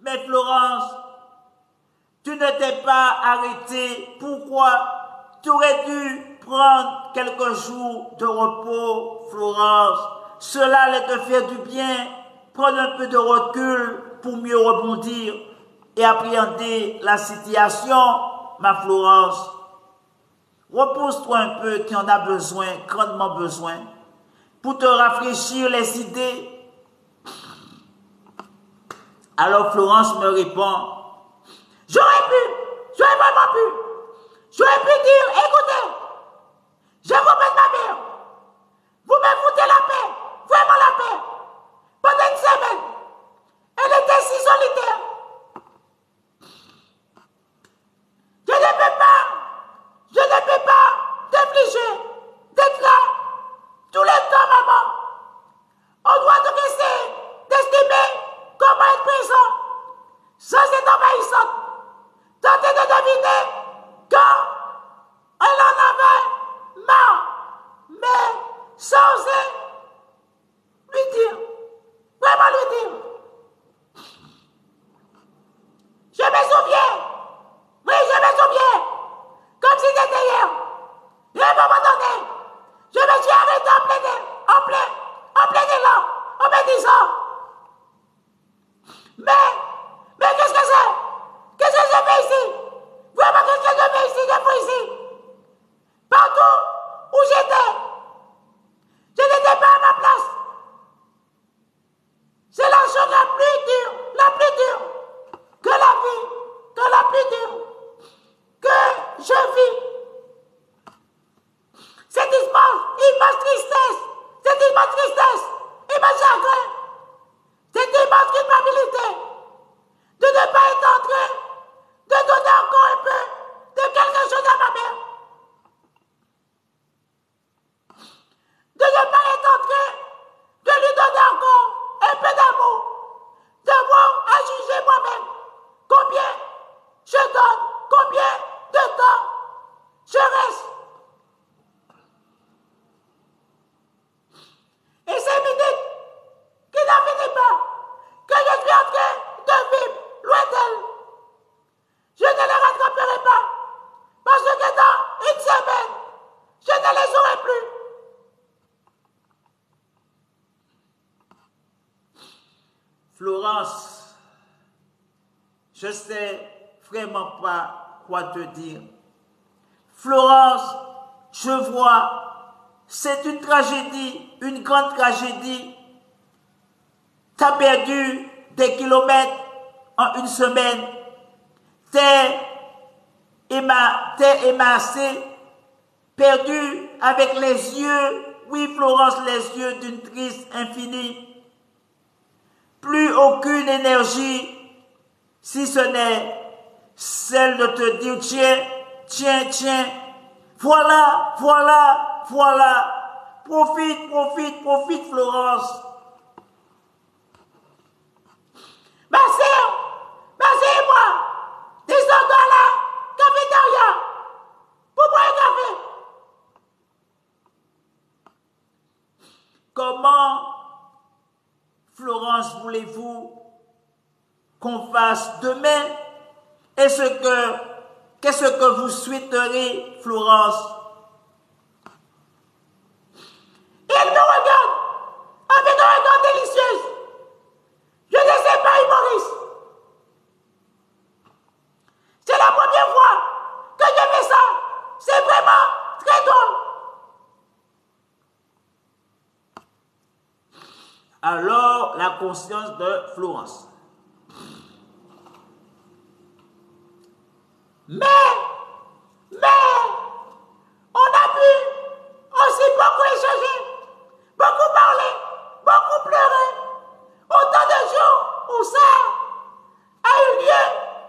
Mais Florence, tu ne t'es pas arrêtée. Pourquoi? Tu aurais dû prendre quelques jours de repos, Florence. Cela allait te faire du bien. Prendre un peu de recul pour mieux rebondir et appréhender la situation, ma Florence. Repose-toi un peu, tu en as besoin, grandement besoin, pour te rafraîchir les idées. Alors Florence me répond, j'aurais vraiment pu, j'aurais pu dire, écoutez, je comprends ma mère, vous me foutez la paix, vraiment la paix, pendant une semaine, elle était si solitaire. Je ne peux pas t'obliger d'être là tout le temps, maman. On doit te laisser d'estimer comment être présent sans être envahissante. Tenter de deviner quand elle en avait marre, mais sans oser lui dire, vraiment lui dire. Je me souviens, oui, je me souviens, comme si c'était hier. Et à un moment donné, je me suis arrêté en plein élan, en me disant, mais qu'est-ce que c'est? Qu'est-ce que je fais ici? Vraiment, qu'est-ce que je fais ici? Je fais ici. Partout où j'étais, je n'étais pas à ma place. C'est la chose la plus dure que la vie, que la plus dure que je vis. Cette immense tristesse, cette immense tristesse, immense chagrin, cette immense culpabilité de ne pas être en train de donner encore un peu de quelque chose à ma mère. De ne pas être en train de lui donner encore un peu d'amour, d'avoir à juger moi-même combien je donne, combien de temps je reste. Et ces minutes qui n'en finissent pas, que je suis en train de vivre loin d'elle, je ne les rattraperai pas, parce que dans une semaine, je ne les aurai plus. Florence, je sais vraiment pas quoi te dire. Florence, je vois, c'est une tragédie, une grande tragédie. Tu as perdu des kilomètres en une semaine. T'es émassé, perdu avec les yeux, oui Florence, les yeux d'une triste infinie. Plus aucune énergie, si ce n'est celle de te dire, tiens, voilà, profite Florence. Ma sœur et moi, descendons à la cafétéria pour boire un café. Comment, Florence, voulez-vous qu'on fasse demain? Qu'est-ce que vous souhaiteriez, Florence? Et elle me regarde avec un regard délicieux. Je ne sais pas, humoriste. C'est la première fois que je fais ça. C'est vraiment très drôle. Alors, la conscience de Florence. Mais, on a pu aussi beaucoup échanger, beaucoup parler, beaucoup pleurer. Autant de jours où ça a eu lieu,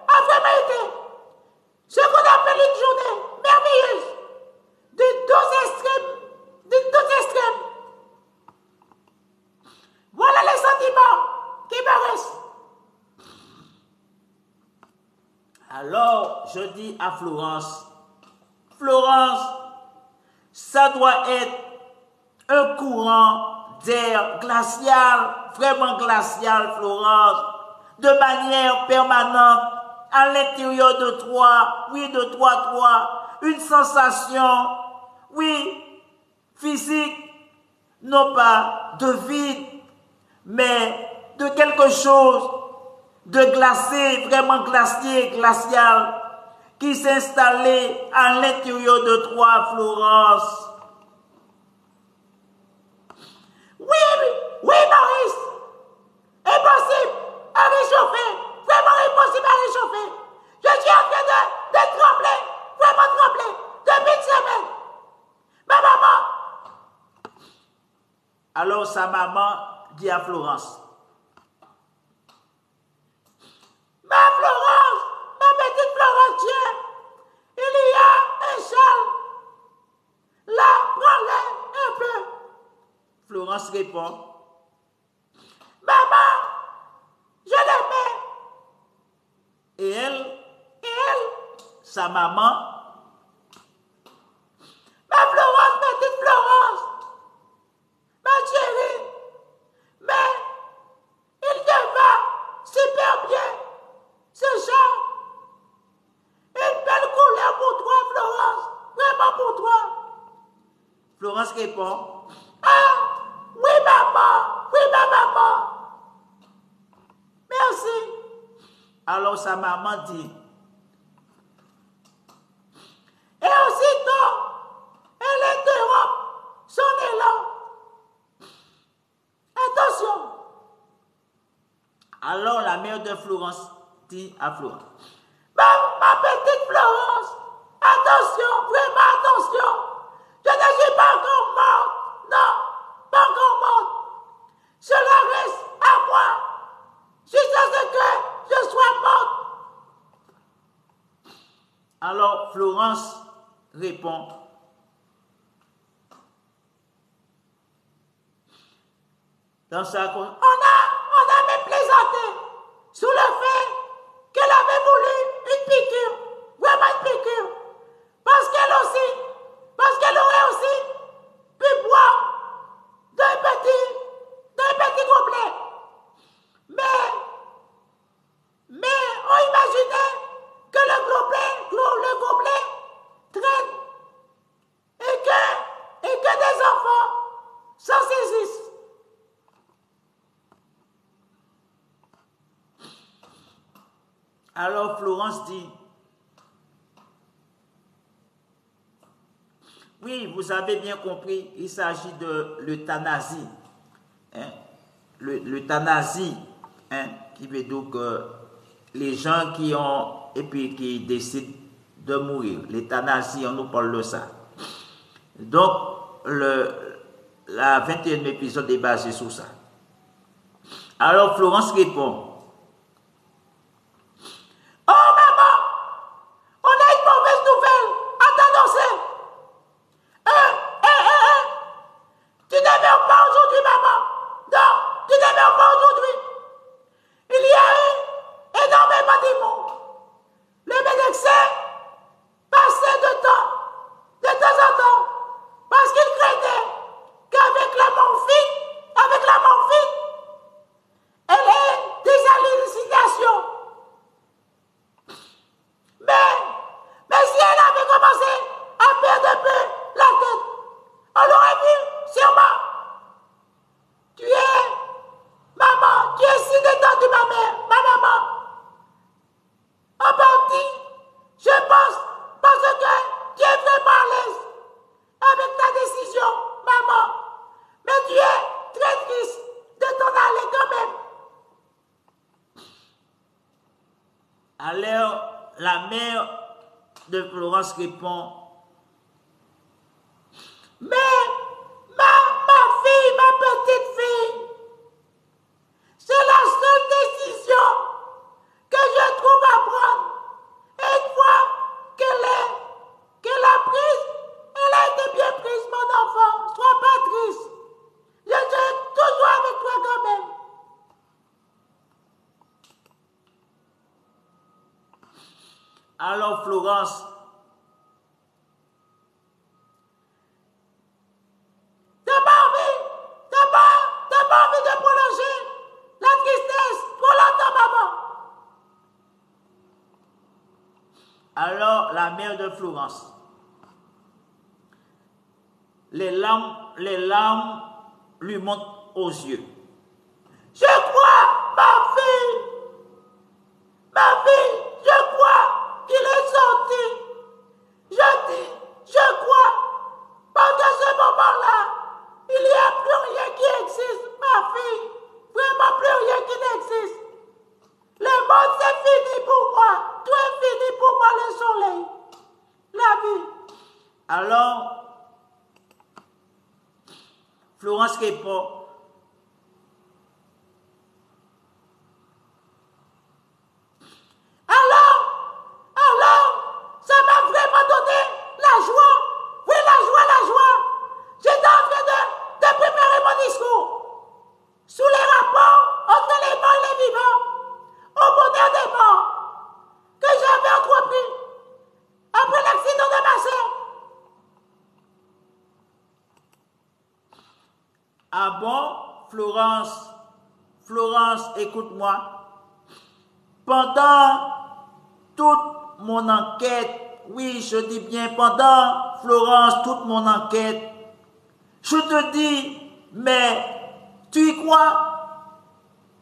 a vraiment été ce qu'on appelle une journée merveilleuse, d'une douce extrême. Voilà les sentiments qui me restent. Alors, je dis à Florence, ça doit être un courant d'air glacial, vraiment glacial, Florence, de manière permanente, à l'intérieur de toi, oui, de toi, une sensation, oui, physique, non pas de vide, mais de quelque chose de glacé, vraiment glacier, glacial, qui s'est installé à l'intérieur de toi, Florence. Oui, Maurice. Impossible à réchauffer. Vraiment impossible à réchauffer. Je suis en train de trembler. Vraiment trembler. Depuis une semaine. Ma maman. Alors sa maman dit à Florence. Ma Florence, ma petite Florence, tiens. Il y a un châle. Là, prends-le un peu. Florence répond. Maman, je l'aimais. Et elle, sa maman, ma Florence, petite Florence, ma chérie, mais il te va super bien, ce chat. Une belle couleur pour toi, Florence, vraiment pour toi. Florence répond. Ah, oui, maman, merci. Alors sa maman dit. Et aussitôt, elle interrompt son élan. Attention. Alors la mère de Florence dit à Florence. Ma petite Florence, attention, vraiment attention. Je ne suis pas encore morte. Non, pas encore morte. Cela reste à moi. Jusqu'à ce que je sois morte. Alors Florence répond. Dans sa On a même plaisanté sous le fait qu'elle avait voulu une piqûre, vraiment une piqûre, parce qu'elle aurait aussi pu boire d'un petit gobelet. Mais on imaginait que le gobelet traîne et que des enfants s'en saisissent. Alors Florence dit, oui, vous avez bien compris, il s'agit de l'euthanasie. Hein? L'euthanasie, hein, qui veut dire que les gens qui ont, et puis qui décident de mourir. L'euthanasie, on nous parle de ça. Donc, la 21e épisode est basé sur ça. Alors Florence répond. Oh maman, on a une mauvaise nouvelle à t'annoncer. Tu ne meurs pas aujourd'hui, maman. Non, tu ne meurs pas aujourd'hui. Il y a eu énormément de monde. Le médecin passait de temps en temps, parce qu'il craignait qu'avec la morphine, elle ait des hallucinations. Mais si elle avait commencé à perdre un peu la tête, on l'aurait vu sûrement. Tu es si détendue, ma maman. En partie, je pense, parce que tu es vraiment à l'aise avec ta décision, maman. Mais tu es très triste de t'en aller quand même. Alors, la mère de Florence répond. Mais, ma fille, ma petite fille, c'est la seule décision que je trouve à prendre. Et une fois qu'elle a prise, elle a été bien prise, mon enfant. Sois pas triste. Je serai toujours avec toi quand même. Alors Florence T'as pas envie? T'as pas la mère de Florence, les larmes lui montent aux yeux. Je crois, ma fille, je crois qu'il est sorti. Je dis, je crois, parce qu'à ce moment-là, il n'y a plus rien qui existe, ma fille. Vraiment plus rien qui n'existe. Le monde c'est fini pour moi. Tout est fini pour moi, le soleil. La vie. Alors, Florence répond, Alors, ça m'a vraiment donné la joie. Oui, la joie. J'étais en train de préparer mon discours. Sous les rapports entre les morts et les vivants, au bonheur des morts, que j'avais entrepris après l'accident de ma soeur. ah bon, Florence, écoute-moi. Pendant toute mon enquête, oui, je dis bien pendant, Florence, toute mon enquête, je te dis, mais tu y crois,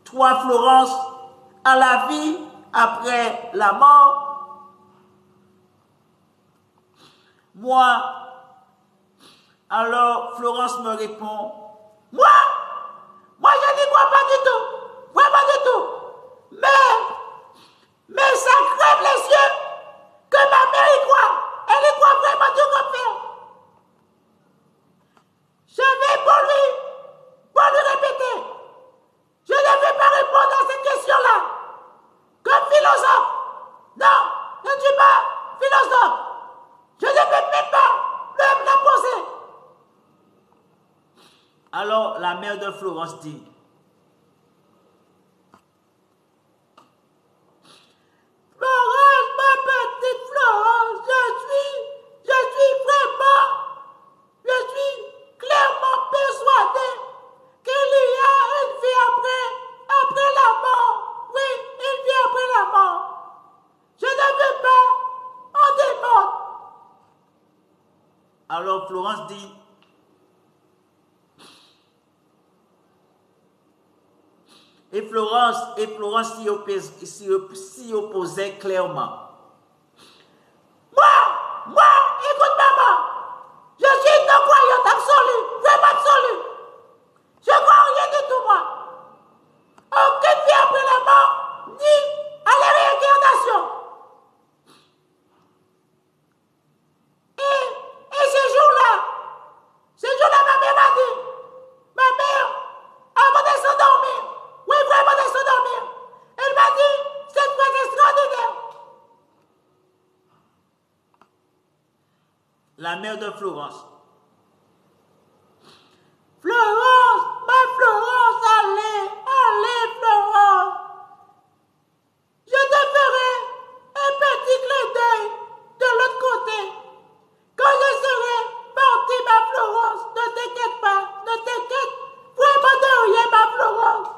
toi, Florence, à la vie après la mort? Moi, alors Florence me répond, Moi, je n'y crois pas du tout. Vraiment du tout. Mais ça crève les yeux que ma mère y croit. Elle y croit vraiment du confirme. Je vais pour lui répéter. Je ne vais pas répondre à cette question-là. Comme philosophe. Non, je ne suis pas philosophe. Je ne vais même pas la poser. alors la mère de Florence dit, Florence, ma petite Florence, je suis clairement persuadée qu'il y a une vie après la mort. Oui, une vie après la mort. Je ne veux pas en démordre. alors Florence dit, et Florence s'y opposait clairement. Moi, écoute maman, je suis une non-croyante absolue, vraiment absolue. Je ne crois en rien du tout, moi. Aucune vie après la mort, ni à la réincarnation. Et ce jour-là, ma mère m'a dit, avant de s'endormir, oui, vraiment de s'endormir, elle m'a dit, cette phrase extraordinaire. La mère de Florence, Florence, ma Florence, allez, Florence. Je te ferai un petit clin d'œil de l'autre côté. Quand je serai partie, ma Florence, ne t'inquiète pas, ne t'inquiète vraiment de rien, ma Florence.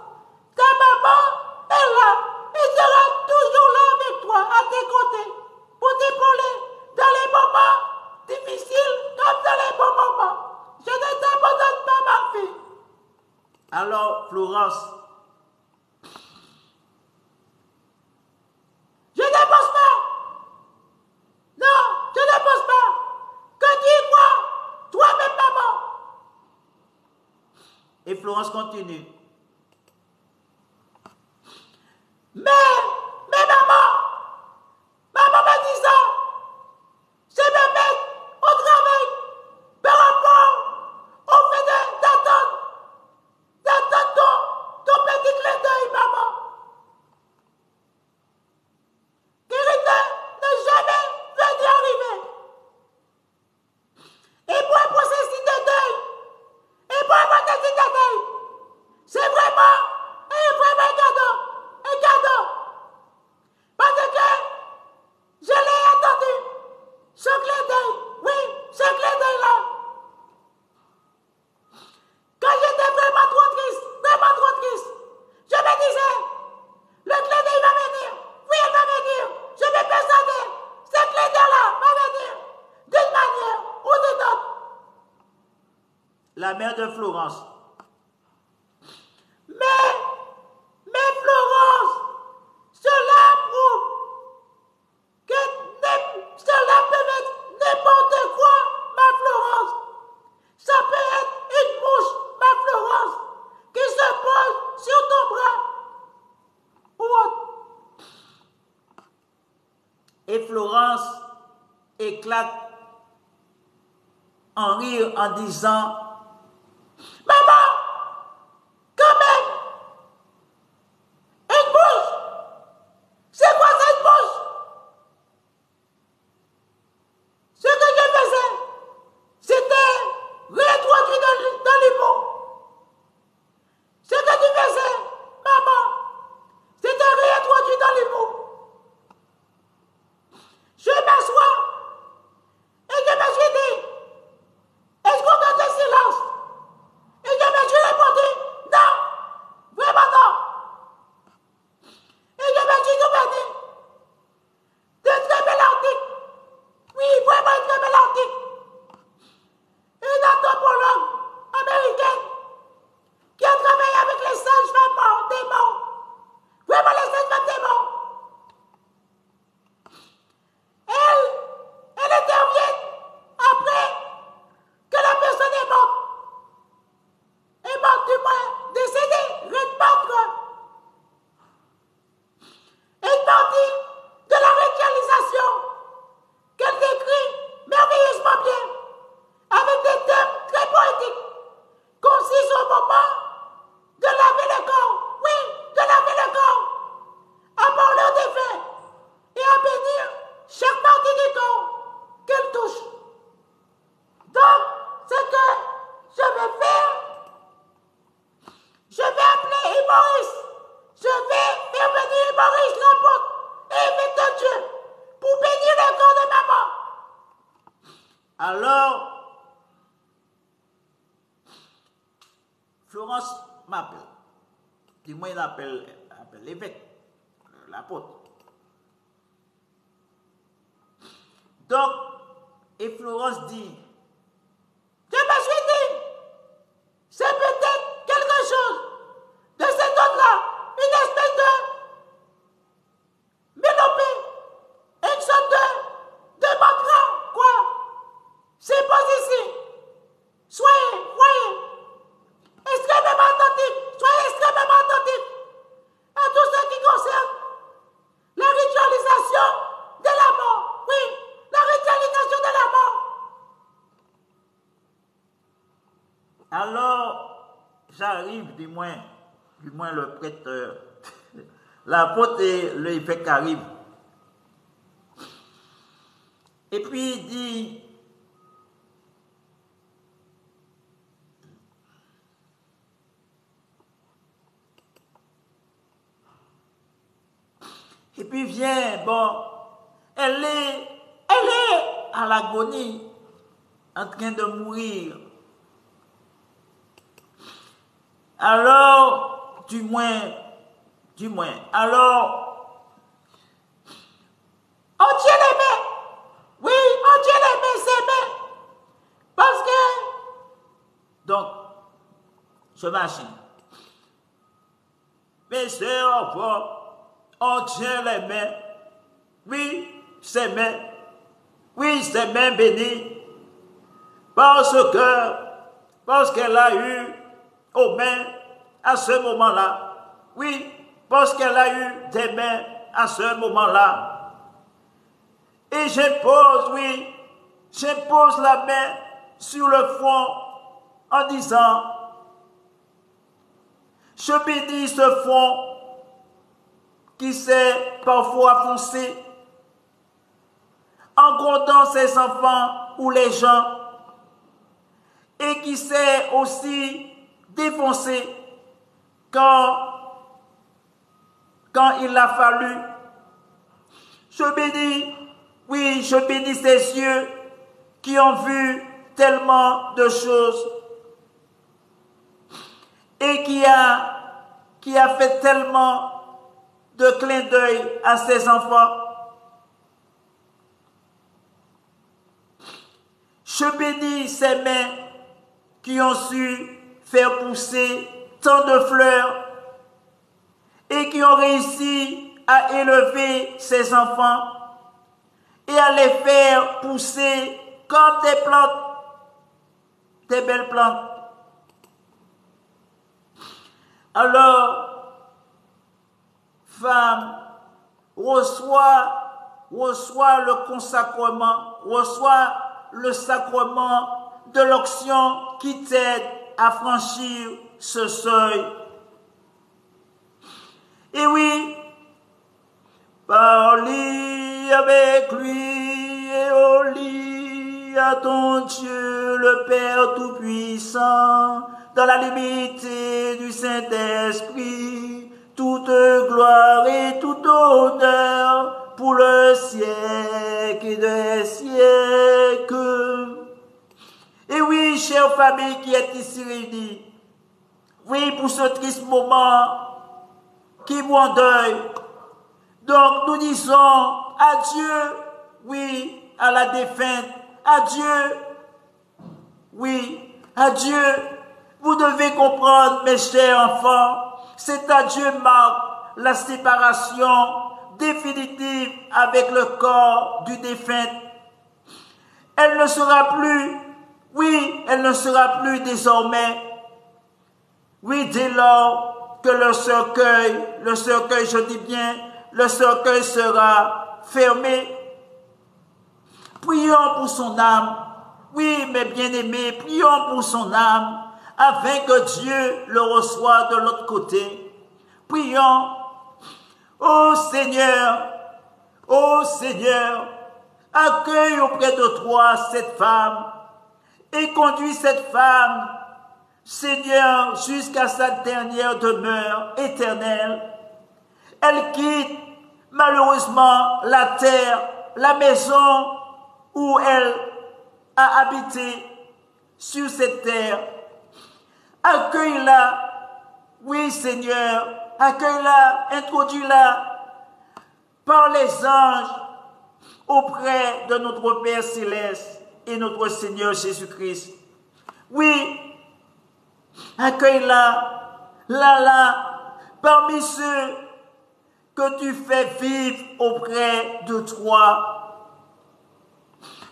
Ta maman est là et sera toujours là avec toi, à tes côtés, pour t'épauler dans les moments difficiles comme dans les bons moments. Je ne t'abandonne pas, ma fille. alors Florence, Je ne pense pas. Non, je ne pense pas. Que dis-moi, toi-même, maman. et Florence continue. Mais maman m'a dit ça. C'est me mettre au travail par rapport au fait d'attendre ton petit clin d'œil, maman. Qui ne jamais venir arriver. Et pour un processus de deuil, et pour un processus de deuil, mère de Florence. Mais Florence, cela prouve que cela peut être n'importe quoi, ma Florence. Ça peut être une mouche, ma Florence, qui se pose sur ton bras. Ou autre. Et Florence éclate en rire en disant: Maman, quand même, une mouche. C'est quoi cette mouche? Ce que je faisais, c'était réintroduire dans l'humour. Ce que tu faisais, maman, c'était réintroduire dans l'humour. Je m'assois et je me suis dit, est-ce qu'on garde le silence? Et je me suis répondu, non, vraiment non. Et je me suis souvenu d'un très bel article. Oui, vraiment un très bel article. Une anthropologue américaine qui a travaillé avec les sages-femmes des morts. Vraiment les sages-femmes des morts. Elle intervient après que la personne est morte. Est morte du moins, décédée, une partie de la réalisation qu'elle décrit merveilleusement bien, avec des thèmes très poétiques, consiste au moment de laver le corps, oui, de laver le corps, à parler des faits et à bénir chaque partie du corps qu'elle touche. Donc, ce que je vais faire, je vais appeler Maurice. Je vais faire venir Maurice l'apôtre et évêque de Dieu pour bénir le corps de maman. Alors, Florence m'appelle. Du moins, il appelle l'évêque, l'apôtre. Donc, et Florence dit: Je me suis dit, c'est peut-être quelque chose de cet ordre-là, une espèce de mélopée, une sorte de mantra, quoi. C'est pas ici. Soyez extrêmement attentifs, soyez extrêmement attentifs à tout ce qui concerne la ritualisation de la mort. Oui, la ritualisation de la mort. Alors, j'arrive, du moins le prêtre, l'apôtre et l'évêque arrivent. Et puis il dit: et puis viens, bon, elle est à l'agonie, en train de mourir. Alors, du moins, alors, on tient les mains. Oui, on tient les mains, ses mains. Parce que, donc, je machine. Mes sœurs, on tient les mains. Oui, ses mains. Oui, ses mains bénies. Parce qu'elle a eu aux mains à ce moment-là. Oui, parce qu'elle a eu des mains à ce moment-là. Et j'impose la main sur le front en disant: je bénis ce front qui s'est parfois foncé en grondant ses enfants ou les gens, et qui s'est aussi défoncé quand il a fallu. Je bénis ces yeux qui ont vu tellement de choses et qui a fait tellement de clins d'œil à ses enfants. Je bénis ses mains qui ont su faire pousser tant de fleurs et qui ont réussi à élever ces enfants et à les faire pousser comme des plantes, des belles plantes. Alors, femme, reçoit le consacrement, reçoit le sacrement de l'onction qui t'aide à franchir ce seuil. Et oui, parle avec lui et au lit à ton Dieu, le Père Tout-Puissant, dans la limite du Saint-Esprit, toute gloire et toute honneur pour le siècle des siècles. Et oui, chère famille qui est ici réunie, oui, pour ce triste moment qui vous en deuil. Donc nous disons adieu, oui, à la défunte, adieu, oui, adieu. Vous devez comprendre, mes chers enfants, cet adieu marque la séparation définitive avec le corps du défunt. Elle ne sera plus, oui, elle ne sera plus désormais, oui, dès lors que le cercueil, je dis bien, le cercueil sera fermé. Prions pour son âme, oui, mes bien-aimés, prions pour son âme, afin que Dieu le reçoive de l'autre côté. Prions. Ô Seigneur, accueille auprès de toi cette femme et conduis cette femme, Seigneur, jusqu'à sa dernière demeure éternelle. Elle quitte malheureusement la terre, la maison où elle a habité sur cette terre. Accueille-la, oui Seigneur, accueille-la, introduis-la par les anges auprès de notre Père Céleste et notre Seigneur Jésus-Christ. Oui, accueille-la, parmi ceux que tu fais vivre auprès de toi.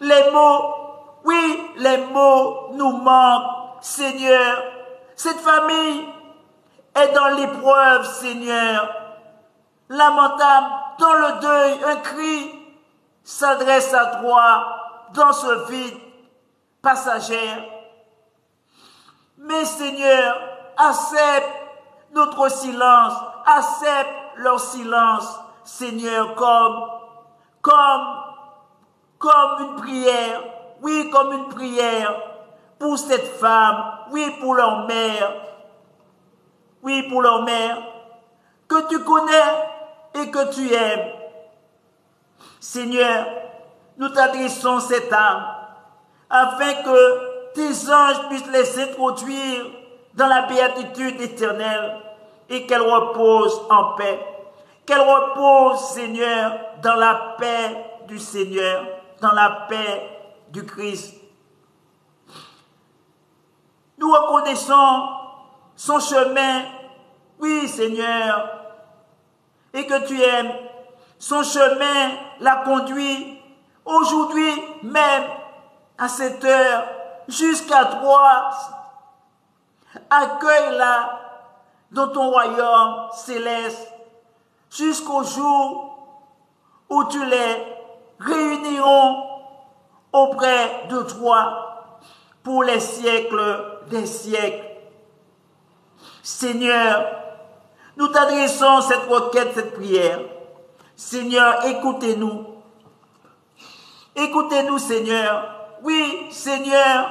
Les mots, oui, les mots nous manquent, Seigneur. Cette famille est dans l'épreuve, Seigneur. Lamentable, dans le deuil, un cri s'adresse à toi dans ce vide passager. Mais Seigneur, accepte notre silence, accepte leur silence, Seigneur, comme une prière, oui, comme une prière pour cette femme, oui, pour leur mère, oui, pour leur mère, que tu connais et que tu aimes. Seigneur, nous t'adressons cette âme, afin que tes anges puissent les introduire dans la béatitude éternelle et qu'elle repose en paix. Qu'elle repose, Seigneur, dans la paix du Seigneur, dans la paix du Christ. Nous reconnaissons son chemin, oui, Seigneur, et que tu aimes. Son chemin l'a conduit aujourd'hui même à cette heure jusqu'à toi. Accueille-la dans ton royaume céleste jusqu'au jour où tu les réunirons auprès de toi pour les siècles des siècles. Seigneur, nous t'adressons cette requête, cette prière. Seigneur, écoutez-nous. Écoutez-nous, Seigneur. Oui, Seigneur,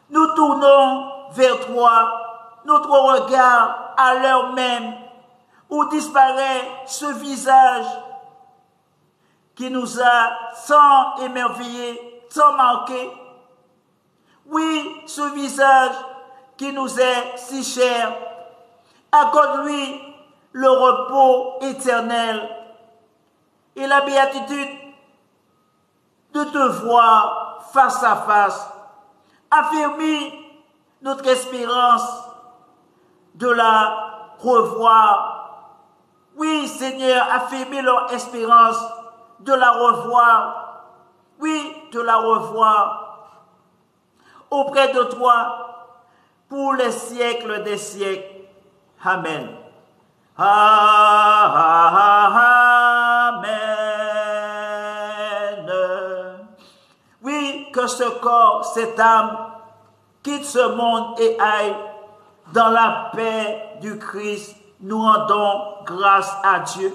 nous tournons vers toi notre regard à l'heure même où disparaît ce visage qui nous a tant émerveillés, tant marqués. Oui, ce visage qui nous est si cher, accorde-lui le repos éternel et la béatitude de te voir face à face, affermi notre espérance de la revoir. Oui, Seigneur, affermis leur espérance de la revoir. Oui, de la revoir auprès de toi pour les siècles des siècles. Amen. Amen. Oui, que ce corps, cette âme, quitte ce monde et aille dans la paix du Christ. Nous rendons grâce à Dieu.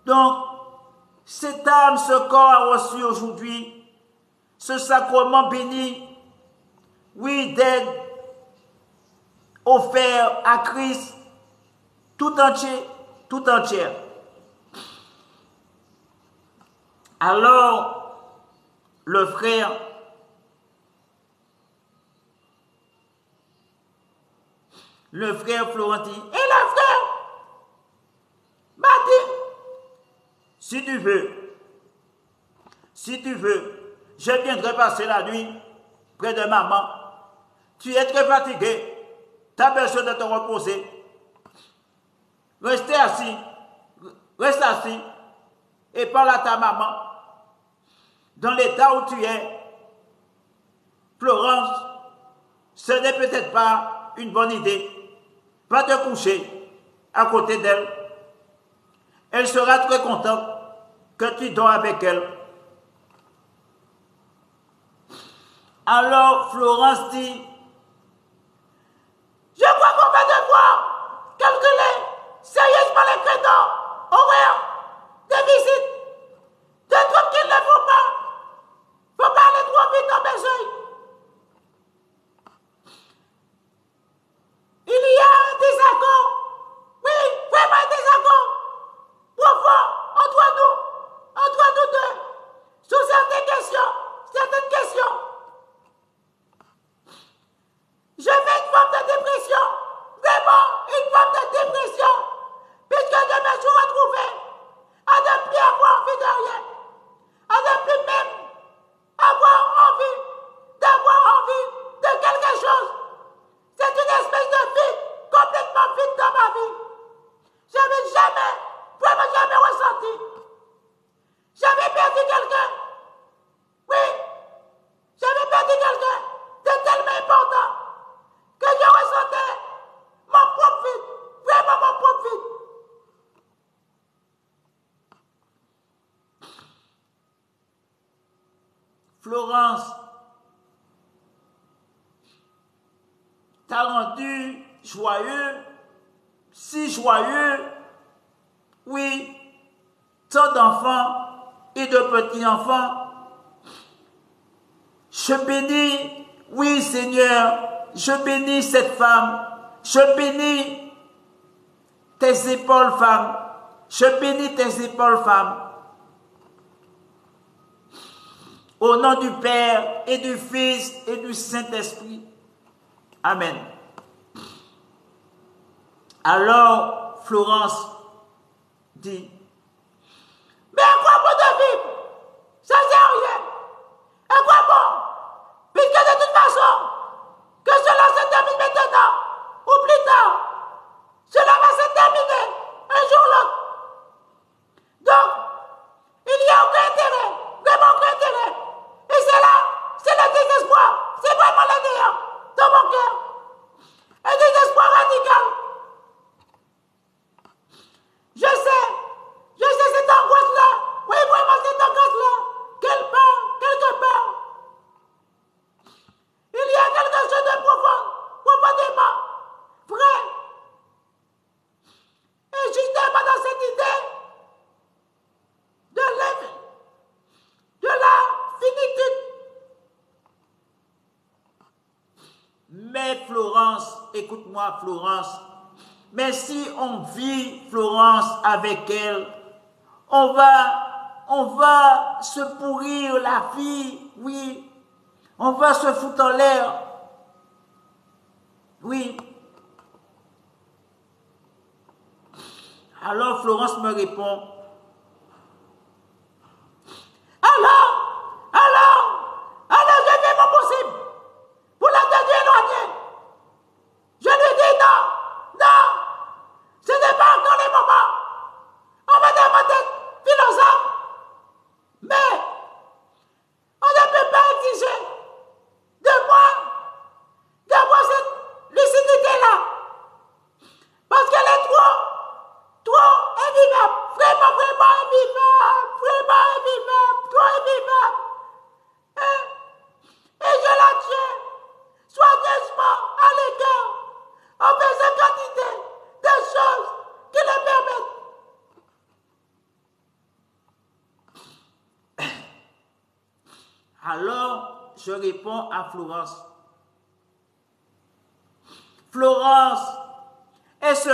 Donc, cette âme, ce corps a reçu aujourd'hui ce sacrement béni, oui, d'aide offert à Christ tout entier, tout entière. Alors, le frère Florentin et le frère m'a dit, si tu veux, je viendrai passer la nuit près de maman. Tu es très fatigué, tu as besoin de te reposer. Reste assis et parle à ta maman. Dans l'état où tu es, Florence, ce n'est peut-être pas une bonne idée. Va te coucher à côté d'elle. Elle sera très contente que tu dors avec elle. Alors Florence dit, je crois qu'on va devoir calculer sérieusement les créneaux horaires des visites. De trucs qu'il ne faut pas. Faut pas aller trop vite dans mes yeux. Il y a un désaccord. Oui, vraiment un désaccord profond entre nous deux, sur certaines questions. Je fais une forme de dépression, vraiment une forme de dépression, puisque je me suis retrouvé à ne plus avoir envie de rien, à ne plus même d'avoir envie de quelque chose. C'est une espèce de vide, complètement vide dans ma vie. Je n'avais vraiment jamais ressenti. J'avais perdu quelqu'un. Oui, j'avais perdu quelqu'un de tellement important que je ressentais mon propre vide, vraiment mon propre vide. Florence t'a rendu joyeux, si joyeux, oui, tant d'enfants et de petits-enfants. Je bénis, oui Seigneur, je bénis cette femme, je bénis tes épaules femme, je bénis tes épaules femme. Au nom du Père et du Fils et du Saint-Esprit. Amen. Alors Florence dit, mais à quoi bon de vivre? Ça sert à rien. À quoi bon? Puisque de toute façon, que cela se termine maintenant, ou plus tard, cela va se terminer un jour ou l'autre. Donc, il n'y a aucun intérêt, vraiment aucun intérêt. Et c'est là, c'est le désespoir, c'est vraiment le néant dans mon cœur. Un désespoir radical. Je sais cette angoisse-là, oui, vraiment cette angoisse-là, quelque part, il y a quelque chose de profondément vrai. Et justement dans cette idée de la finitude. Mais Florence, écoute-moi Florence, mais si on vit Florence avec elle, on va se pourrir la vie, oui. On va se foutre en l'air. Oui. Alors Florence me répond, alors, je réponds à Florence. Florence, est-ce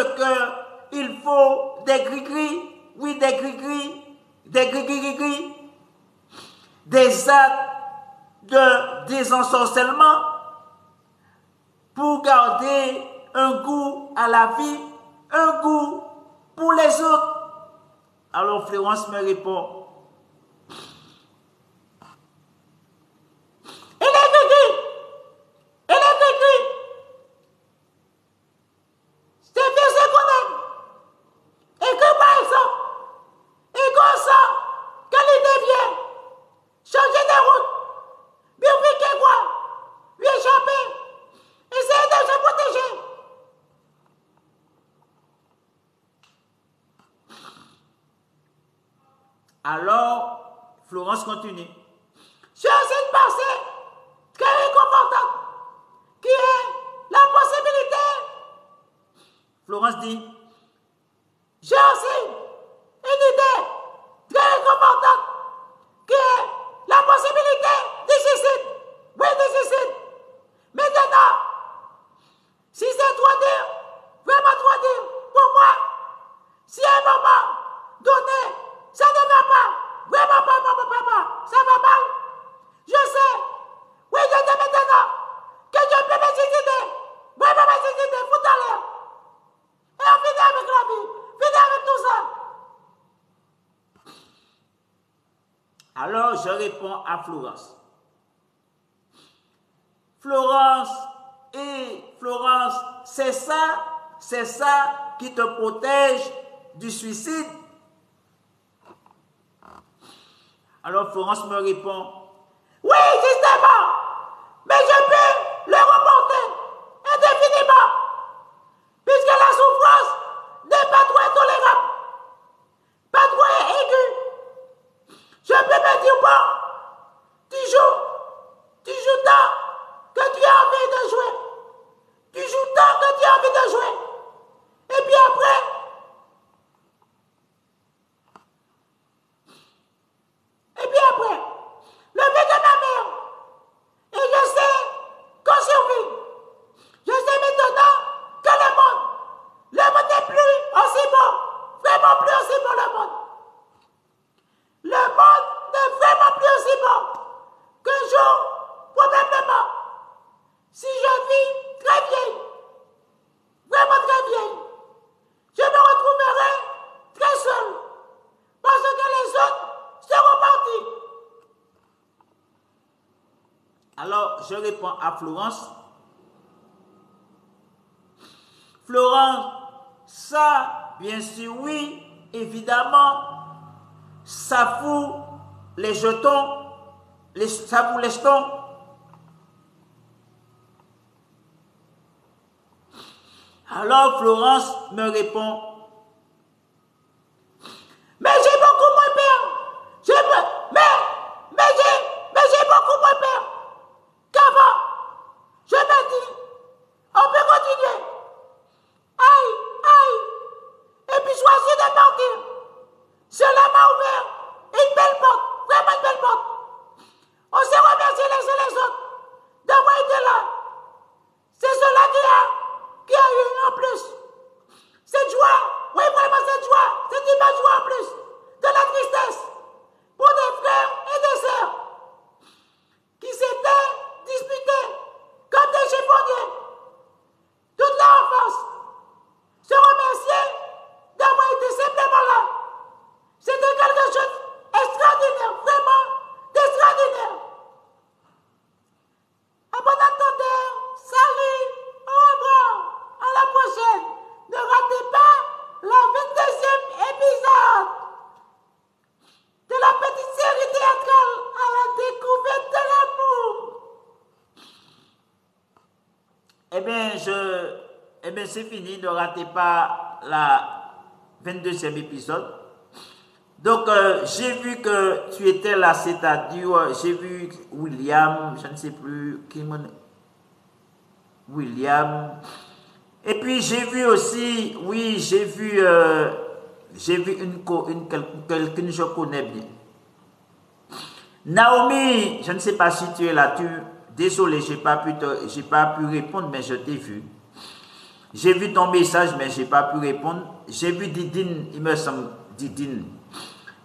qu'il faut des gris-gris? Oui, des gris-gris, des gris-gris-gris, des actes de désensorcellement pour garder un goût à la vie, un goût pour les autres. Alors Florence me répond, alors Florence continue. J'ai aussi une pensée très réconfortante qui est la possibilité. Florence dit, j'ai aussi une idée très réconfortante qui est la possibilité du suicide. Oui, du suicide. Maintenant, si c'est trop dur, vraiment trop dur pour moi, si à un moment donné, ça ne va pas, vraiment pas, ça va mal, je sais, oui, je sais maintenant que je peux me suicider, vraiment me suicider, foutre en l'air. Et on finit avec la vie, finit avec tout ça. alors je réponds à Florence. Florence, c'est ça qui te protège du suicide. Alors Florence me répond, oui, justement, mais je peux le reporter indéfiniment, puisque la souffrance n'est pas trop intolérable, pas trop aiguë. Je peux me dire, bon, tu joues tant que tu as envie de jouer, tu joues tant que tu as envie de jouer, et puis après, le but de ma mère, et je sais qu'on survit. Je sais maintenant que le monde n'est plus aussi bon, vraiment plus aussi bon le monde. Le monde n'est vraiment plus aussi bon qu'un jour, probablement, si je vis très vieille, vraiment très vieille, je me retrouverai très seule, parce que les autres seront partis. alors je réponds à Florence. Florence, ça, bien sûr, oui, évidemment, ça fout les jetons, ça fout les jetons. Alors Florence me répond, mais j'ai beaucoup moins peur. Mais j'ai beaucoup moins peur qu'avant. Je me dis, on peut continuer. Aïe. Et puis choisir de partir. Cela m'a ouvert une belle porte, vraiment une belle porte. On s'est remercié les uns les autres d'avoir été là. C'est cela qui a eu en plus cette joie, oui vraiment cette joie, cette immense joie en plus de la tristesse pour des frères et des sœurs qui s'étaient disputés comme des chiffonniers toute leur enfance, se remercier d'avoir été simplement là. C'était quelque chose d'extraordinaire, vraiment d'extraordinaire. Abonnateur, salut, au revoir, à la prochaine. Ne ratez pas la 22e épisode de la petite série théâtrale à la découverte de l'amour. eh bien c'est fini, ne ratez pas la 22e épisode. Donc, j'ai vu que tu étais là, c'est-à-dire, j'ai vu William, je ne sais plus qui William. Et puis, j'ai vu aussi, oui, j'ai vu quelqu'un que je connais bien. Naomi, je ne sais pas si tu es là. Désolé, j'ai pas pu répondre, mais je t'ai vu. J'ai vu ton message, mais j'ai pas pu répondre. J'ai vu Didine, il me semble, Didine.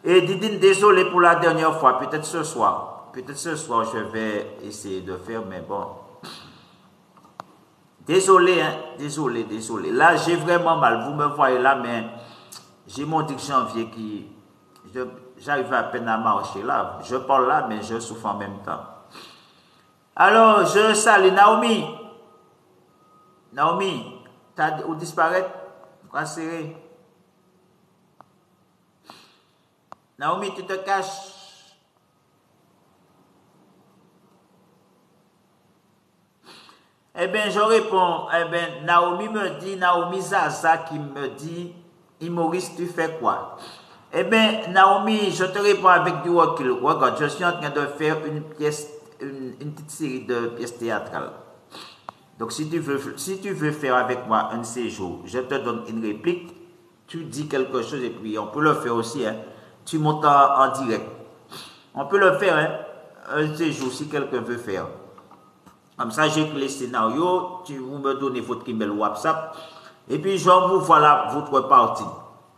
Et Didine, désolé pour la dernière fois. Peut-être ce soir, je vais essayer de faire, mais bon. Désolé, hein, désolé. Là, j'ai vraiment mal. Vous me voyez là, mais j'ai mon dick janvier qui... J'arrive à peine à marcher là. Je parle là, mais je souffre en même temps. Alors, je salue Naomi. Naomi, t'as ou disparaître? Quoi serré? Naomi, tu te caches? Eh bien, je réponds, eh bien, Naomi Zaza qui me dit, Maurice, tu fais quoi? Eh bien, Naomi, je te réponds avec du recul. Regarde, je suis en train de faire une petite série de pièces théâtrales. Donc, si tu veux faire avec moi un séjour, je te donne une réplique, tu dis quelque chose et puis on peut le faire aussi, hein. Tu montes en direct. On peut le faire, hein, un séjour si quelqu'un veut faire. Comme ça, j'écris les scénarios, vous me donnez votre email WhatsApp, et puis je vous vois votre partie.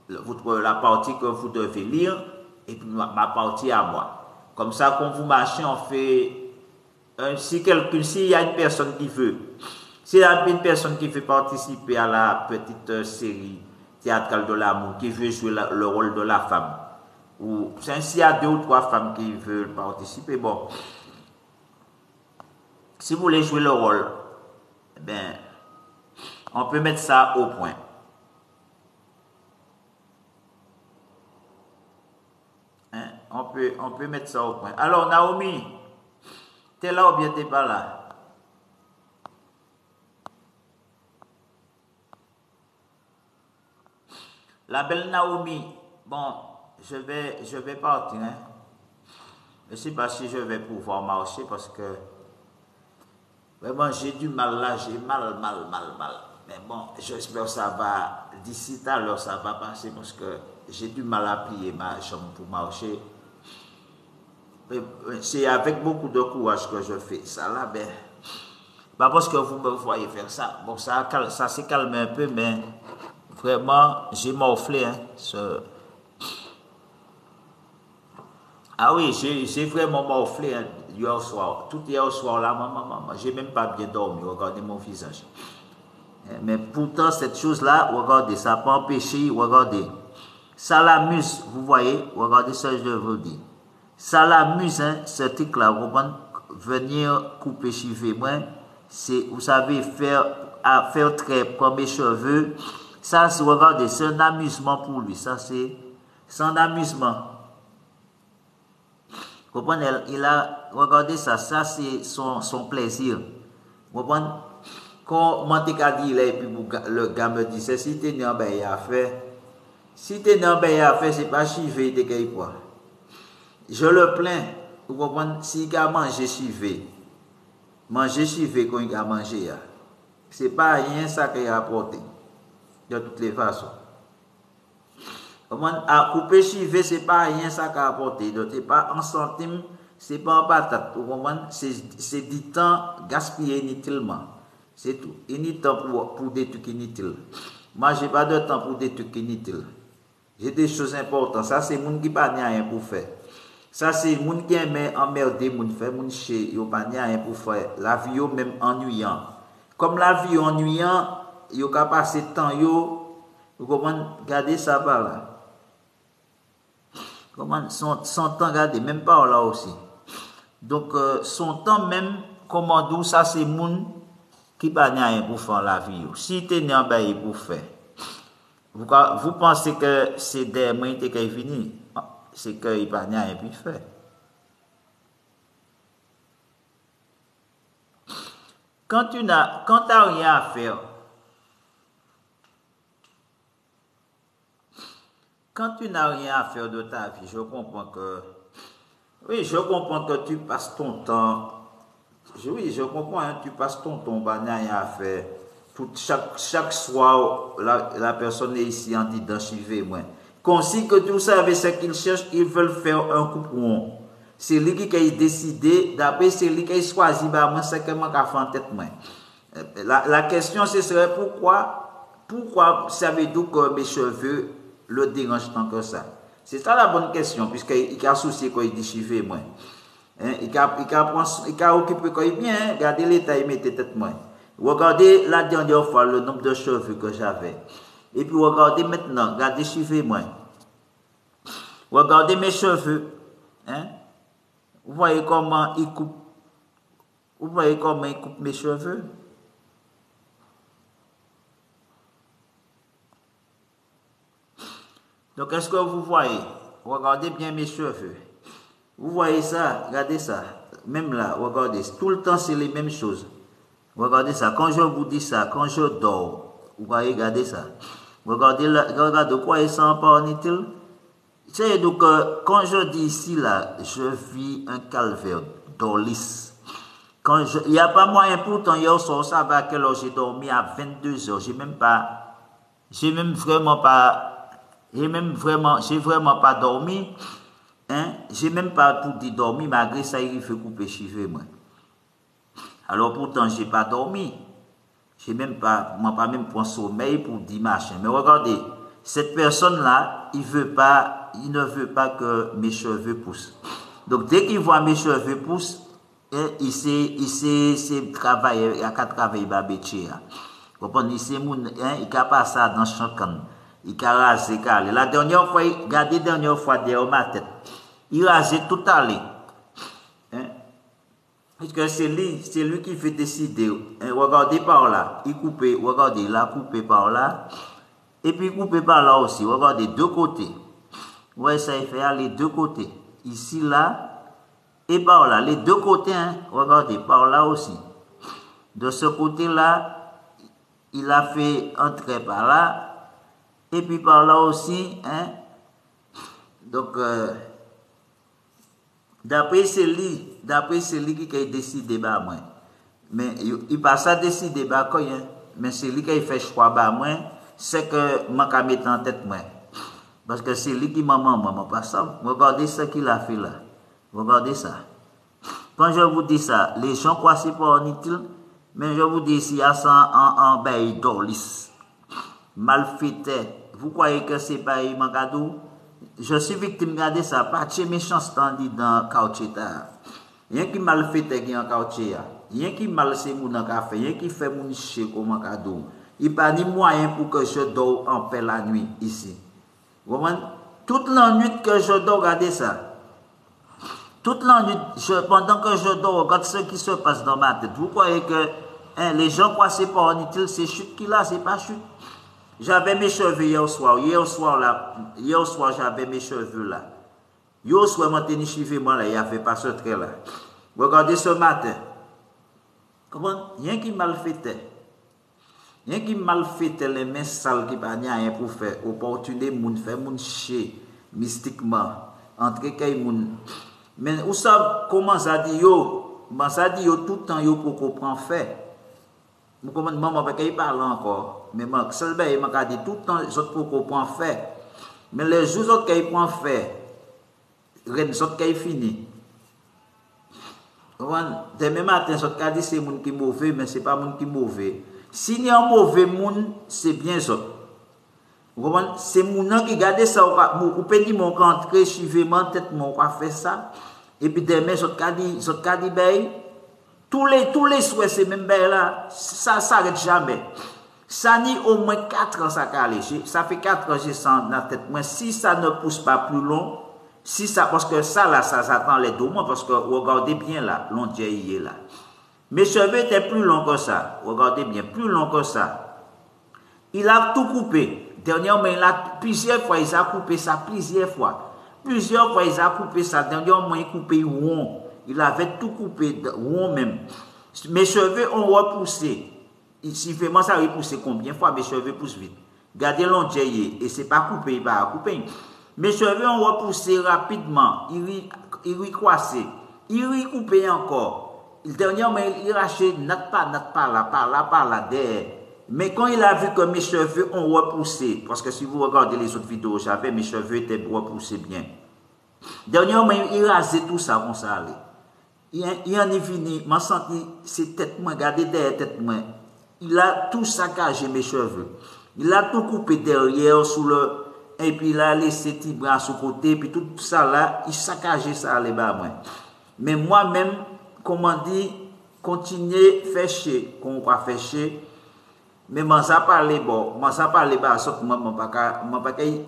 La partie que vous devez lire, et puis ma partie à moi. Comme ça, quand vous marchez, on fait... s'il y a une personne qui veut, participer à la petite série théâtrale de l'amour, qui veut jouer le rôle de la femme, ou s'il y a 2 ou 3 femmes qui veulent participer, bon, si vous voulez jouer le rôle, eh bien, on peut mettre ça au point. Hein? On peut mettre ça au point. Alors, Naomi, t'es là ou bien t'es pas là? La belle Naomi, bon, je vais partir. Hein? Je ne sais pas si je vais pouvoir marcher parce que vraiment j'ai du mal là, j'ai mal. Mais bon, j'espère que ça va, d'ici tout à l'heure, ça va passer parce que j'ai du mal à plier ma jambe pour marcher. C'est avec beaucoup de courage que je fais ça là, ben, pas parce que vous me voyez faire ça. Bon, ça s'est calmé un peu, mais vraiment, j'ai morflé. Hein, Ah oui, j'ai vraiment morflé, hein, hier soir. Tout hier soir là, maman, j'ai même pas bien dormi. Regardez mon visage. Mais pourtant, cette chose-là, regardez, ça n'a pas empêché, regardez. Ça l'amuse, vous voyez, regardez ça, je vous le dis. Ça l'amuse, hein, ce truc-là, venir couper cheveux, moi, c'est, vous savez, faire très comme mes cheveux. Ça, regardez, c'est un amusement pour lui. Ça, c'est un amusement. Vous comprenez, regardez ça, c'est son plaisir. Vous comprenez? Quand Mantika dit là, et puis le gars me dit, c'est si tu es en bain à faire. Si tu es en bain à faire, c'est pas chivé de quoi. Je le plains. Vous comprenez? Si il a mangé chivé quand il a mangé, c'est pas rien ça qu'il a apporté. De toutes les façons. À couper chivé, c'est pas rien ça qu'il a apporté. C'est pas en centime, c'est pas en patate. Vous comprenez? C'est du temps gaspillé inutilement. C'est tout. Il n'y a pas de temps pour des trucs inutiles. Moi, je n'ai pas de temps pour des trucs inutiles. J'ai des choses importantes. Ça, c'est les gens qui n'ont pas rien pour faire. Ça, c'est les gens qui aiment emmerder, les gens qui n'ont pas rien pour faire. La vie est même ennuyante. Comme la vie est ennuyante, ils ont passé le temps. Vous comprenez? Regardez ça par là. Comment son temps, regardez, même par là aussi. Donc, son temps même, comment d'où ça, c'est les gens qui n'a pas rien pour faire la vie. Si tu n'as pas rien pour faire, vous pensez que c'est des moyens qui sont finis, c'est qu'il n'y a pas rien pour faire. Quand tu n'as rien à faire, de ta vie, je comprends que tu passes ton temps. Oui, je comprends, hein, tu passes ton temps, pas rien à faire. Chaque soir, la personne est ici en identifié, moi. Consigne que tout ça avec ce qu'ils cherchent, ils veulent faire un coup rond. C'est lui qui a décidé, d'après c'est lui qui a choisi, bah, moi, c'est que moi qui a fait en tête, moi. La question, ce serait pourquoi ça veut dire que mes cheveux le dérangent tant que ça? C'est ça la bonne question, puisqu'il a souci quand il dit cheveux, moi. Hein, il a occupé quand il vient, hein, regardez l'état, il mettait tête, moi. Regardez la dernière fois le nombre de cheveux que j'avais. Et puis regardez maintenant, regardez cheveux, moi. Regardez mes cheveux. Hein? Vous voyez comment il coupe. Vous voyez comment il coupe mes cheveux? Donc, est-ce que vous voyez? Regardez bien mes cheveux. Vous voyez ça? Regardez ça. Même là, regardez. Tout le temps, c'est les mêmes choses. Regardez ça. Quand je vous dis ça, quand je dors, vous voyez, regardez ça. Regardez de quoi il s'en parle-t-il? C'est donc, quand je dis ici, là, je vis un calvaire d'orlis. Il n'y a pas moyen, pourtant, hier soir, ça va à quelle heure j'ai dormi à 22 h. J'ai vraiment pas dormi. Hein? J'ai même pas pour dire dormir, malgré ça, il fait couper cheveux, moi. Alors, pourtant, j'ai pas dormi. Moi, pas même pour sommeil pour dire machin. Mais regardez, cette personne-là, il ne veut pas que mes cheveux poussent. Donc, dès qu'il voit mes cheveux poussent, il sait travailler, il a qu'à travailler, il va bêcher. Vous comprenez? Il a pas ça dans chaque canne. Il a rasé, la dernière fois, regardez la dernière fois derrière ma tête. Il rasait tout à l'heure. Hein? Parce que c'est lui qui fait décider. Hein? Regardez par là. Regardez, il a coupé par là. Et puis coupé par là aussi. Regardez, deux côtés. Ouais, ça il fait aller deux côtés. Ici, là. Et par là. Les deux côtés, hein? Regardez, par là aussi. De ce côté-là, il a fait entrer par là. Et puis par là aussi, hein? Donc, d'après celui qui a décidé, bah, moi. Mais il passe à décider, bah, quoi, hein? Mais celui qui a fait choix, bah, moi, c'est que moi, je mettre en tête, moi. Parce que c'est lui qui m'a pas ça. Regardez ce qu'il a fait là. Regardez ça. Quand je vous dis ça, les gens croient que c'est pas inutile, mais je vous dis ici, il y a ça en bail d'orlis. Malfaiteur. Vous croyez que c'est pas un cadeau? Je suis victime, regardez ça, pas de méchanceté dans le caoutchouc. Rien qui mal fait qui en caoutchouc. Rien qui mal c'est mon café, rien qui fait mon chien comme un cadeau. Il n'y a pas ni moyen pour que je dors en paix la nuit ici. Vous comprenez? Toute la nuit que je dors, regardez ça. Toute la nuit, pendant que je dors, regarde ce qui se passe dans ma tête. Vous croyez que les gens croient que c'est pas inutile, c'est chute qui là, c'est pas chute. J'avais mes cheveux hier soir j'avais mes cheveux là. Hier soir, mon tennis cheveux, moi là, il n'y avait pas ce trait là. Regardez ce matin. Comment? Rien qui mal fait. Rien qui mal fait les mains sales qui pas rien pour faire. Opportunité, moun fait moun chier mystiquement. Entre kay moun. Mais où ça commence à dire yo? Ça dit yo tout le temps yo pour comprendre fait. Vous comprenez, maman, parce qu'il parle encore. Mais moi, seulement, il m'a dit tout le temps, les autres pour qu'on faire. Mais les jours qu'ils prennent faire, les autres qui fini. Demain matin, les autres dit c'est le monde qui est mauvais, mais ce n'est pas le monde qui est mauvais. S'il y a un mauvais monde, c'est bien ça. Vous comprenez? C'est le monde qui garde ça, ou peut dire mon rentré, suivement, peut-être mon fait ça. Et puis demain, les autres dit, ben, tous les souhaits, c'est même là, ça ne s'arrête jamais. Ça n'y au moins 4 ans, ça calé. Ça fait 4 ans, j'ai ça dans la tête. Mais si ça ne pousse pas plus long, parce que ça, là, ça s'attend les 2 mois, parce que regardez bien là, l'on dit il est là. Mes cheveux étaient plus longs que ça. Regardez bien, plus long que ça. Il a tout coupé. Dernièrement, plusieurs fois, il a coupé ça, plusieurs fois. Plusieurs fois, il a coupé ça. Dernièrement, il a coupé rond. Il avait tout coupé rond même. Mes cheveux ont repoussé. Si vraiment ça a repoussé combien de fois, mes cheveux poussent vite. Gardez l'onglet et c'est pas coupé, il va couper. Mes cheveux ont repoussé rapidement. Il recroissé. Il recoupé encore. Dernièrement, il racheté par là, derrière. Mais quand il a vu que mes cheveux ont repoussé, parce que si vous regardez les autres vidéos, j'avais mes cheveux étaient repoussés bien. Dernièrement, il rasait tout ça comme ça. Il en est fini, m'a senti, c'est tête moi, regardez derrière tête moi. Il a tout saccagé mes cheveux. Il a tout coupé derrière, sous le. Et puis il a laissé petit bras sur côté, puis tout ça là, il saccagé ça les bas moi. Mais moi-même, comment dire, continuer faire chier, qu'on va faire chier. Mais moi ça parler bon, moi ça parler bas, sauf moi pas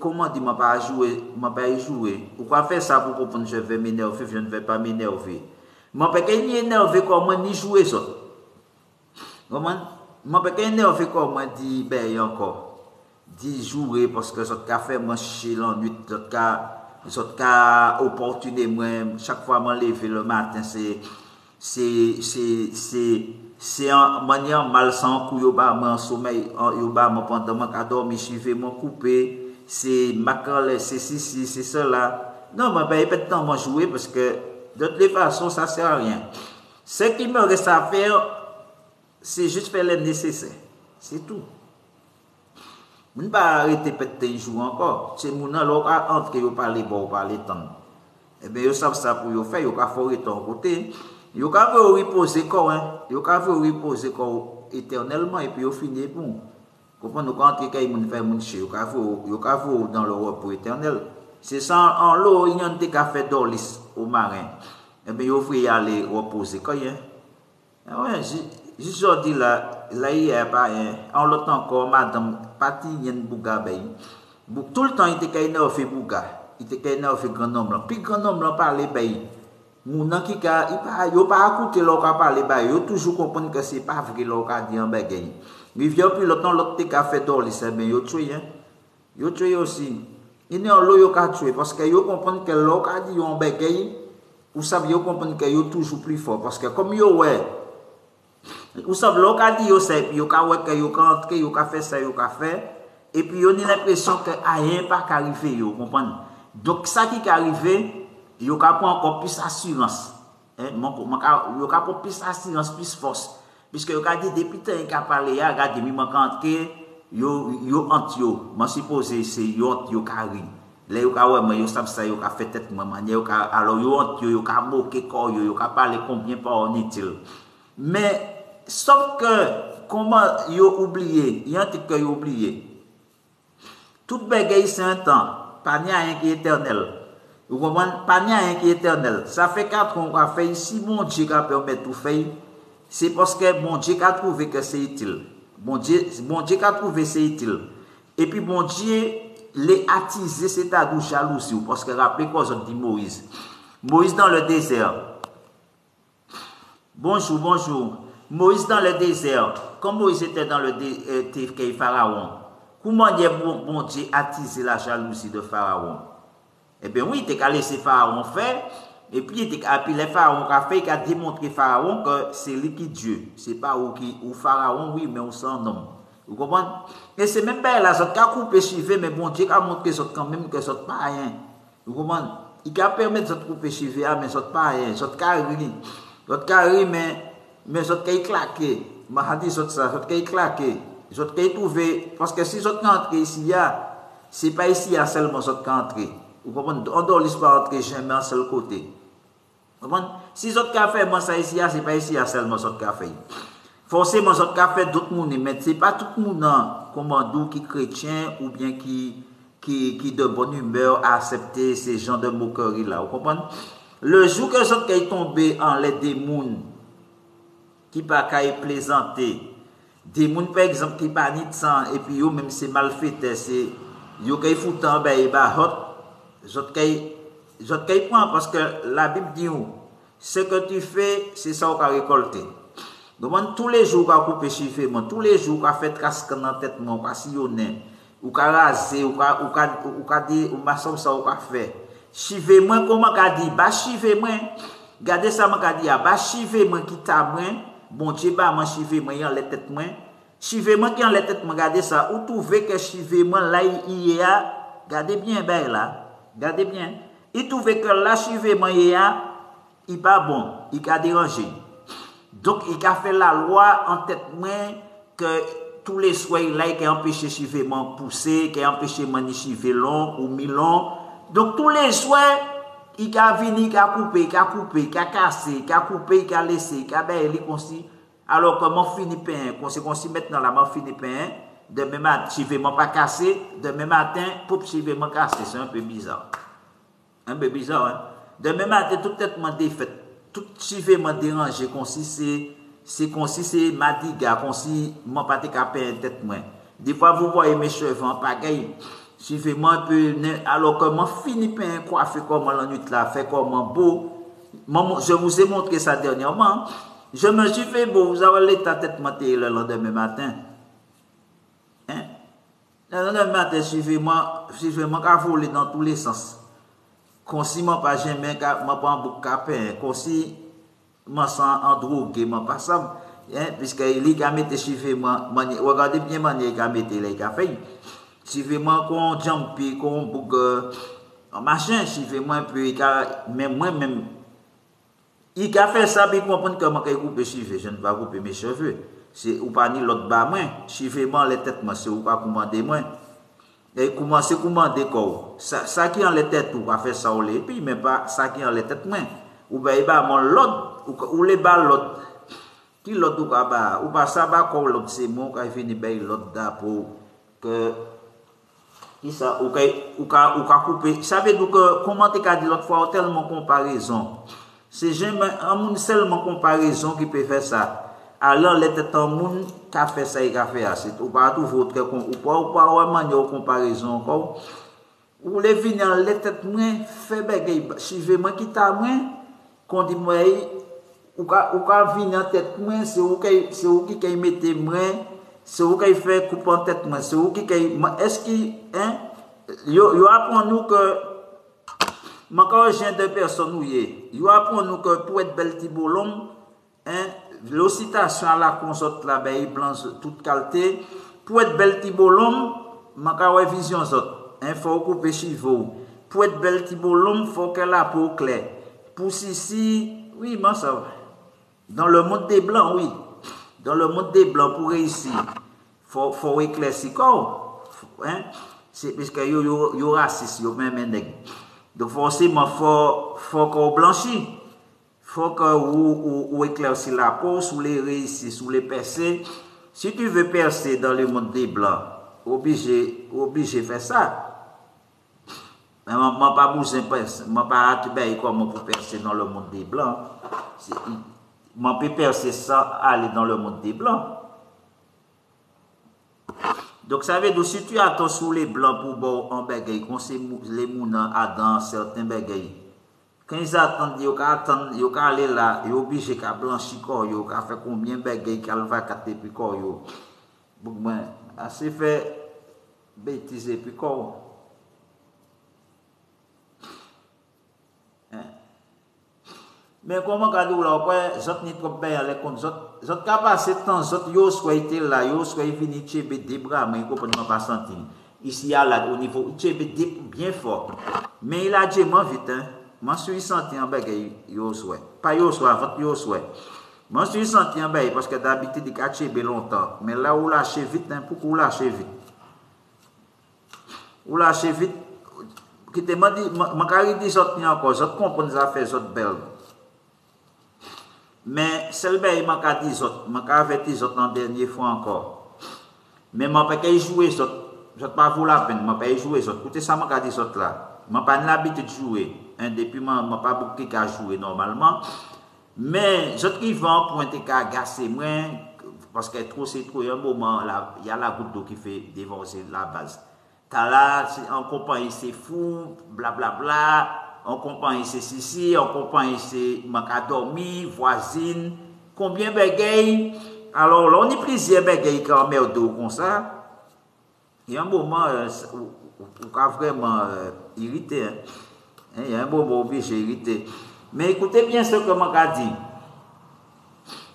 comment dire, moi pas jouer. Ou quoi faire ça pour comprendre je vais m'énerver, je ne vais pas m'énerver. Moi pas ni énervé comment ni jouer ça. Comment moi pas énervé comment dit ben encore. Dit jouer parce que ça t'a fait moi chier la nuit, ça t'a opportuné moi chaque fois me lever le matin c'est en manière malsain que yo ba mon sommeil yo ba mon pendant moi ka dormir suivre mon coupé c'est macal c'est ceci c'est cela non moi pas de temps moi jouer parce que de toute façon ça sert à rien. Ce qui me reste à faire c'est juste faire le nécessaire, c'est tout. Je ne vais pas arrêter de jouer encore. C'est mon alors entre vous parler bon, parler temps. Eh bien, vous savez ça pour vous faire, vous pouvez faire ton côté. Vous pouvez reposer corps, vous pouvez reposer corps éternellement et puis vous finissez pour. Comprenez quand quelqu'un fait mon chien, vous pouvez dans le repos éternel. C'est ça en l'eau, il y a un café d'orlis au marin. Eh bien, vous pouvez aller reposer quand je dis là, hier, en l'autre encore, madame, parti yen bouga bay. Tout le temps, il était énervé bouga. Il était énervé grand homme. Puis grand homme parle bay. Moun qui ka, il pas écouter l'autre parler bay. Il toujours comprendre que c'est pas vrai l'autre dit en bagay. Mais vient puis l'autre temps, l'autre ka fait d'or, c'est bien, il tué, il tué aussi. Il n'est en l'eau, il ka tué parce que il comprend que l'autre dit en bagay. Vous savez, il comprend que il toujours plus fort parce que comme il ouais. Vous savez, l'on a dit, puis on a fait que on a fait ça, on a fait. Et puis, on a l'impression que rien pas arrivé, vous comprenez? Donc, ça qui est arrivé, on a pris encore plus d'assurance. On a pris plus d'assurance, plus force. Puisque on a dit, depuis que on a parlé, regardez, il m'a entré, yo antio. Je suppose c'est yo carré. Là, yo ka ouais, yo savent ça, yo ka fait tête moi manière, alors yo antio, yo ka moqué corps, yo ka parler combien par en est-il. Mais sauf que, comment ils ont oublié, il y a un truc qu'ils ont oublié. Tout bagaille c'est un temps, pas rien qui est éternel. Vous comprenez? Pas rien qui est éternel. Ça fait 4 ans qu'on a fait, si mon Dieu a permis tout faire, c'est parce que mon Dieu a trouvé que c'est utile. Mon Dieu a trouvé que c'est utile. Et puis mon Dieu l'a attisé, c'est à douce jalousie, parce que rappelez quoi, on dit Moïse. Moïse dans le désert. Bonjour, bonjour. Moïse dans le désert. Comme Moïse était dans le désert, Pharaon. Comment bon Dieu attisé la jalousie de Pharaon? Eh bien oui, il a laissé Pharaon faire. Et puis les Pharaon a fait, il a démontré Pharaon que c'est lui qui Dieu. C'est pas ou Pharaon, oui, mais on s'en nomme. Vous comprenez? Et c'est même pas là, ça a coupé chivé, mais bon Dieu a montré quand même que ça pas rien. Vous comprenez? Il a permis de couper chivé, mais ça pas rien. Ça carré, mais ça a claqué. Je dis ça, ça a claqué. Ça a trouvé, parce que si ça a entré ici, c'est pas ici seulement ça a entré. Vous comprenez? On doit pas entrer jamais en seul côté. Vous comprenez? Si ça a fait, moi ça ici, c'est pas ici seulement ça a fait. Forcément, ça a fait d'autres monde, mais ce n'est pas tout le monde qui est chrétien ou bien qui de bonne humeur à accepter ces genres de moquerie là. Vous comprenez? Le jour que ça est tombé en les démons qui pas plaisanter, des gens par exemple qui pas ni de sang et puis eux même c'est mal fait, c'est yo kay foutent en bas et bas hot, je prends parce que la Bible dit ce que tu fais, c'est ça qu'on va récolter. Donc, tous les jours, on va couper chiffre, tous les jours, on va faire trace dans la tête, on va sillonner, on va raser, on va dire, on va ça, on va faire. Chiffre, moi, comment on va dire, bah, chiffre, moi, regardez ça, on va dire, bah, chiffre, moi, qui t'a, moi, bon Dieu, bah, moi, chiffre, moi, il y a les têtes, moi, chiffre, moi, qui a les têtes, moi, regardez ça, ou trouvez que chiffre, moi, là, il y a, regardez bien, ben, là, regardez bien, il trouvait que là, chiffre, moi, il y a, il pas bon, il a dérangé. Donc, il a fait la loi en tête main que tous les soins là qui empêché chiffre pousser, qui empêché chiffre long ou mi-long. Donc, tous les soins, il a venu, il a coupé, il a coupé, il a cassé, il a coupé, il a laissé, il a baillé, consi. Alors, comment finit pain, conséquence maintenant, là, m'a fini pain, demain matin, si je ne pas cassé, demain matin, pour si je ne cassé, c'est un peu bizarre. Un peu bizarre, hein. Demain matin, tout tête m'a défaite, tout chivé m'a dérangé, c'est madiga, m'a pas de capé tête moi. Des fois, vous voyez mes cheveux en pagaille, chivé moi un peu, alors que moi fini pain coiffé comme la nuit là, fait comme beau. Je vous ai montré ça dernièrement. Je me suis fait beau, vous avez l'état tête maté le lendemain matin. Hein? Le lendemain matin, suivez-moi, qu'à voler dans tous les sens. Comme si moi pas jamais, moi pas en bouc capin, comme si moi sans en drogue, moi pas ça. Puisque il a mis suivez-moi, regardez bien manière qu'il a mis les cafés. Suivez-moi qu'on jumpy, qu'on bouc, machin, suivez-moi un peu, même moi-même. Il a fait ça, il comprend que je vais couper cheveux. Je ne vais pas couper mes cheveux. C'est ou pas ni l'autre bas, moi. Cheveux, les têtes, moi, c'est ou pas commander, moi. Et commencer à commander quoi. Ça qui en les têtes, ou pas faire ça, et puis, mais pas ça qui en les têtes, moi. Ou bien, il va mon l'autre, ou les bas l'autre. Qui l'autre, ou pas ça, va quoi, l'autre, c'est moi, quand il finit, ben, l'autre, pour que. Qui ça, ou couper. Ça veut dire que, comment tu as dit l'autre fois, tellement comparaison. C'est jamais un monde seulement comparaison qui peut faire ça. Alors, les têtes en monde qui a fait ça et qui a fait ça. C'est pas tout votre ou pas vraiment de comparaison encore. Ou les venir les têtes moins fait bagaille. Suivez moi qui t'a moins qu'on dit moi ou ka venir tête moins c'est où qui mettez moins c'est où qui fait couper en tête moins c'est où qui est-ce qui hein yo apprend nous que encore j'ai deux personnes où il apprend nous que pour être bel tibolom hein l'ocitation à la consorte la baie blanche toute qualité pour être bel tibolom encore vision autres hein faut couper cheveux pour être bel tibolom faut que la peau claire pour si oui moi ça va dans le monde des blancs oui dans le monde des blancs pour réussir faut éclaircir corps hein c'est parce que yo raciste yo même nèg. Donc forcément, faut qu'on blanchisse. Faut que vous éclaircissez la peau, sous les réussir, sous les percer. Si tu veux percer dans le monde des blancs, obligé de faire ça. Mais moi pas bouger, moi pas attirer comment pour percer dans le monde des blancs. Moi peux percer sans aller dans le monde des blancs. Donc, ça veut dire si tu attends sous les blancs pour boire un bagaille, quand c'est les mounans dans certains bagailles, quand ils attendent, ils vont aller là, ils sont obligés de blanchir, ils vont faire combien de bagailles qu'ils vont capter, puis quoi, donc, moi, assez fait bêtiser, puis quoi. Mais comment quand là après zot ni trop bien les comptes zot ka passer temps zot yo soit été là yo soit venu chebe des bras mais comprendre pas sentir ici là au niveau chebe bien fort mais il a dit moi vite hein moi suis senti en bagaille yo soit pas yo soit votre yo soit moi suis senti en bagaille parce que d'habitude il a chebe longtemps mais là où lâcher vite hein pourquoi lâcher vite ou lâcher vite qui te m'a dit ma carré dit zot ni encore zot comprendre ça fait zot belle. Mais celle-là, il m'a dit, m'a averti en dernière fois encore. Mais je ne peux pas jouer, je ne pas vous la peine, je ne peux pas jouer. Écoutez, ça m'a dit là. Je n'ai pas l'habitude de jouer. Depuis, je n'ai pas beaucoup qu'à jouer normalement. Mais je qui vont pointer qu'à gasser moins, parce que c'est trop, il y a un moment, il y a la goutte d'eau qui fait dévorcer la base. T'as là, en compagnie, c'est fou, blablabla. On comprend ici, on comprend ici, manque à dormir, voisine, combien de bagailles. Alors là, on est plusieurs bagailles quand même comme ça. Il y a un moment où on est vraiment irrité. Hein? Il y a un moment où j'ai irrité. Mais écoutez bien ce que je dis.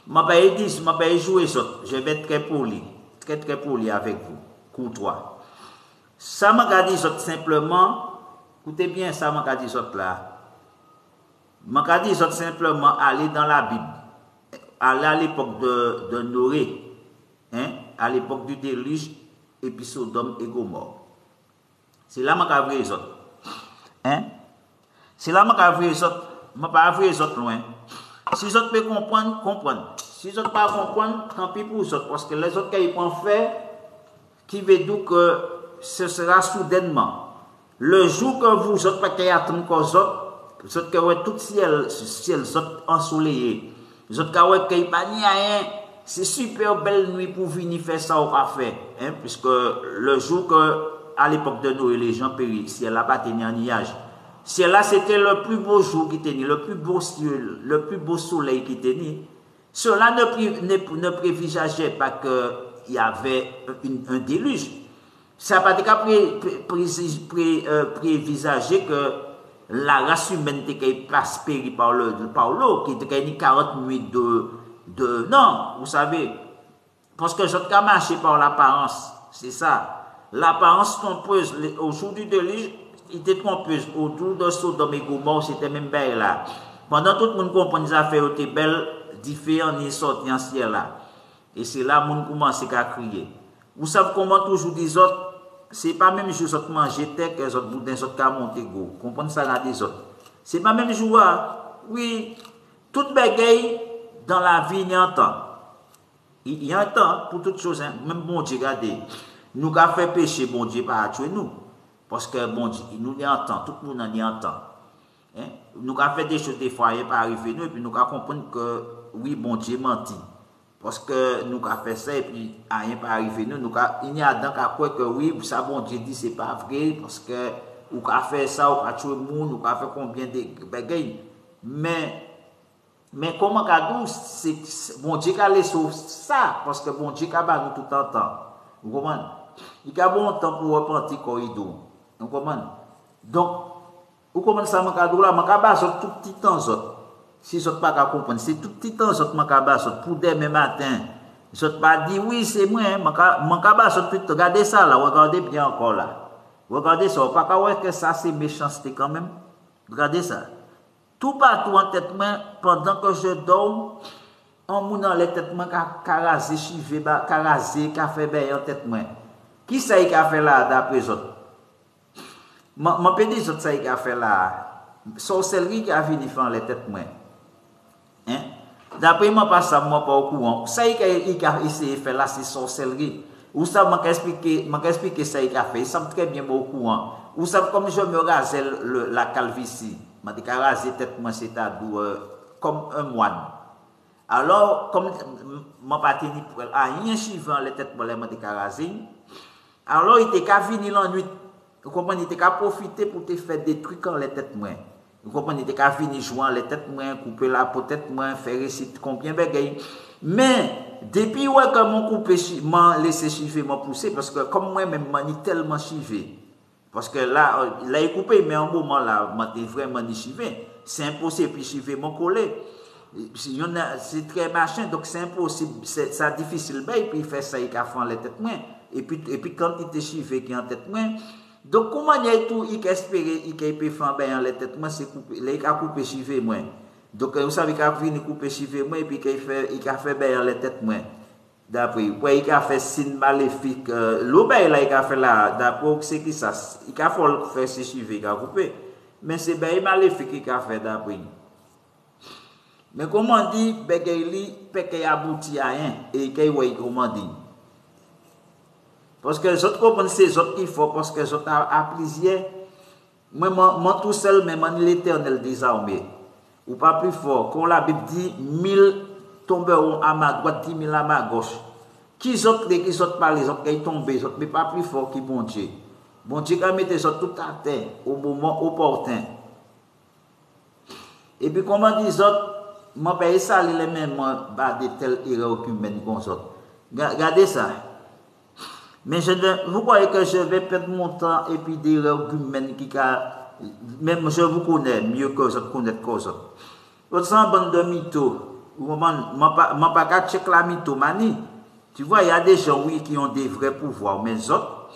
Je ne vais pas jouer ça. Je vais être très poli avec vous, courtois. Ça m'a dit simplement. Écoutez bien ça, m'a dit là. M'a dit simplement aller dans la Bible. Aller à l'époque de Noé, hein, à l'époque du déluge, et puis Sodome et Gomorrhe. C'est là m'a dit hein. C'est là que je ne pas les autres loin. Si les autres peuvent comprendre, comprendre. Si les autres ne peuvent pas comprendre, tant pis pour les autres. Parce que les autres, quand ils vont faire, qui veut dire que ce sera soudainement. Le jour que vous autres, pas qu'ils attendent qu'aux autres qui ont tout le ciel ensoleillé, les autres qui n'ont pas ni rien, c'est super belle nuit pour venir faire ça au café. Hein, puisque le jour que, à l'époque de Noël, les gens périssent, si elle n'a pas tenu un nuage. Si là, c'était le plus beau jour qui tenait, le plus beau ciel, le plus beau soleil qui tenait. Cela ne prévisageait pas qu'il y avait un déluge. Ça n'a pas prévisager que la race humaine était aspirée par l'eau, qui était 40 nuits de... Non, vous savez, parce que je n'ai marché par l'apparence, c'est ça. L'apparence trompeuse, au jour du déluge, il était trompeuse. Autour de Sodome et Gomorrhe, c'était même belle là. Pendant tout le monde comprend les affaires étaient belles, différentes, ils sortent en ciel là. Et c'est là que le monde commence à crier. Vous savez comment toujours des autres, c'est pas même jour autres manger tête que les autres boudins, les autres monter go. Comprenez ça là des autres. C'est pas même jour. Oui, toute bagaille dans la vie, il y a un temps. Il y a un temps pour toutes choses. Hein. Même bon Dieu, regardez. Nous avons fait péché, bon Dieu, pas tuer nous. Parce que bon Dieu, nous y a un temps. Tout le monde y a un temps. Hein? Nous avons fait des choses des fois, il pas arrivé nous, et puis nous avons compris que oui, bon Dieu menti. Parce que nous avons fait ça, et puis rien pas arrivé nous. Il y a dans qu'à quoi que oui, ça bon Dieu dit c'est pas vrai, parce que nous avons fait ça, nous avons tué le monde, nous avons fait combien de bagailles. Mais comment c'est bon Dieu qui a laissé ça, parce que bon Dieu qui a nous tout le temps. Vous comprenez? Il y a bon temps pour repentir corridor. Vous comprenez? Donc, vous comprenez ça, je tout petit temps. Si je ne pas comprendre, c'est tout petit temps pour demain matin. Je ne pas dire oui, c'est moi. Regardez ça là, regardez bien encore là. Regardez ça, pas que ça c'est méchanceté quand même. Regardez ça. Tout partout en tête main, pendant que je dors, en mounant les têtes main, carasé, chivé, carasé, café bé en tête main. Qui ça y a fait là d'après les autres? Je peux dire que ça y a fait là. Sorcellerie qui a venu faire les têtes main. Hein? D'après moi, pas ça, moi pas au courant. Ça y a essayé de faire là, c'est sorcellerie. Ou ça, je expliquer ça y a fait. Ça me très bien au courant. Ou ça, comme je me rasais la calvitie. Je me rasé tête moi, c'est à comme un moine. Alors, comme je ne pas tenu pour rien suivant les têtes, je me rasé. Alors, il était qu'à venir l'ennui. Vous comprenez, il était qu'à profiter pour te faire des trucs en les têtes moins. Vous comprenez, il était qu'à venir jouer les têtes moins, couper la peau tête moins, faire réciter combien de bagailles. Mais, depuis que mon coupé, m'a laissé chiver, m'a poussé, parce que comme moi-même, je suis tellement chivé. Parce que là, il coupé, mais en moment là, je suis vraiment chivé. C'est impossible, puis chiver mon collé. C'est très machin, donc c'est impossible, c'est difficile, puis il fait ça, il a fait les têtes moins. Et puis quand il était chivé qui en tête moins, donc comment il y a tout, il a espéré, il a pu faire bien les têtes moins, c'est coupé, il a coupé chivé moins. Donc vous savez qu'il a fini couper chivé moins, et puis il a fait bien les têtes moins. D'après, il a fait signe maléfique, l'obéi là, il a fait là, d'après, c'est qui ça, il a fait faire ses chivés, il a coupé. Mais c'est bien maléfique qu'il a fait d'après. Mais comment on dit, qu'il aboutit à rien, et qu'il voit comment dit. Parce que les autres comprennent ces autres qu'il faut, parce que les autres à plaisir. Moi tout seul, mais moi l'éternel désarmé. Ou pas plus fort. Quand la Bible dit 1000 tomberont à ma droite, 10 000 à ma gauche. Qui autres parlent, les autres qui tombent, les autres, mais pas plus fort que bon Dieu. Bon Dieu qui mettait ça tout à terre au moment opportun. Et puis comment dit les autres, je paye ça les mêmes de telle erreur humaine comme ça. Regardez ça. Mais vous croyez que je vais perdre mon temps et puis des erreurs humaines qui même je vous connais mieux que je connais que ça. Votre sang bande de mythos. Je ne pas qu'à checker la mythomanie. Tu vois, il y a des gens oui, qui ont des vrais pouvoirs, mais les autres,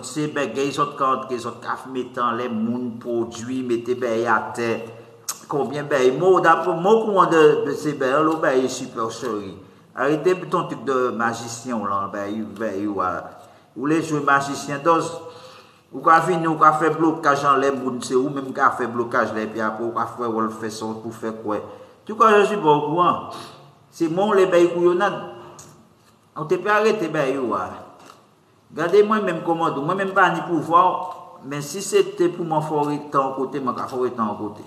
c'est les autres quand les autres mettant les mouns produits, mettez à terre. Combien ben moi d'après moi courant de ces ben là ben super chéri. Arrêtez ton truc de magicien là ben ou les jeux magiciens d'os. Ou ka vini ou ka faire blocage en les moun, c'est ou même ka fait blocage les puis après ou ka faire ou fait ça pour faire quoi. Tu crois je suis pas au courant. C'est mon les bay couillonnade. On te peut arrêter bay yo. Regardez moi même commande, moi même pas ni pouvoir, mais si c'était pour m'en faire temps côté, m'en ka faire temps côté.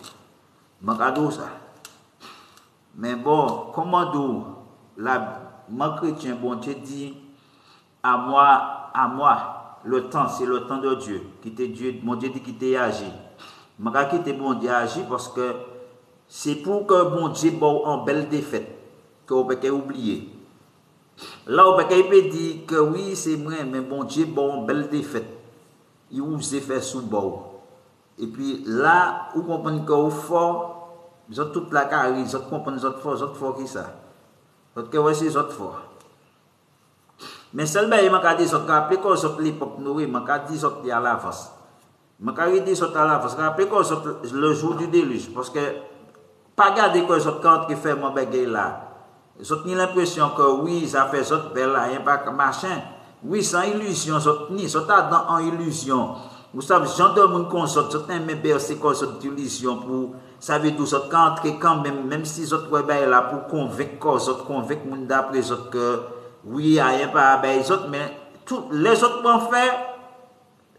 M'en ka do ça. Mais bon, commande la mon chrétien bon Dieu dit à moi, le temps, c'est le temps de Dieu. Quitter Dieu, mon Dieu dit quitter agir. Je vais quitter bon Dieu agir parce que c'est pour que bon Dieu bon en belle défaite, que vous pouvez oublier. Là, vous pouvez dire que oui, c'est vrai, mais bon Dieu bon en belle défaite. Il vous a fait sous bord. Et puis là, vous comprenez que vous fort, vous avez toute la carrière, vous comprenez que vous êtes fort qui ça. Vous c'est fort. Mais seulement, il m'a dit, rappelez qu'on sort l'époque nourrie, il m'a dit, sortir à l'avance. Il m'a dit, sortir à l'avance. Rappelez qu'on sort le jour du déluge. Parce que, pas garder que sort quand qui fait mon bagage là. J'ai l'impression que oui, ça fait sort belle là, il n'y a pas machin. Oui, sans illusion, sort en illusion. Vous savez, gens de monde qu'on sort, mais c'est quoi cette illusion pour, ça veut dire, sort quand même si sort là pour convaincre, sort convaincre monde d'après sort que, oui, il n'y a pas les autres, mais les autres vont faire,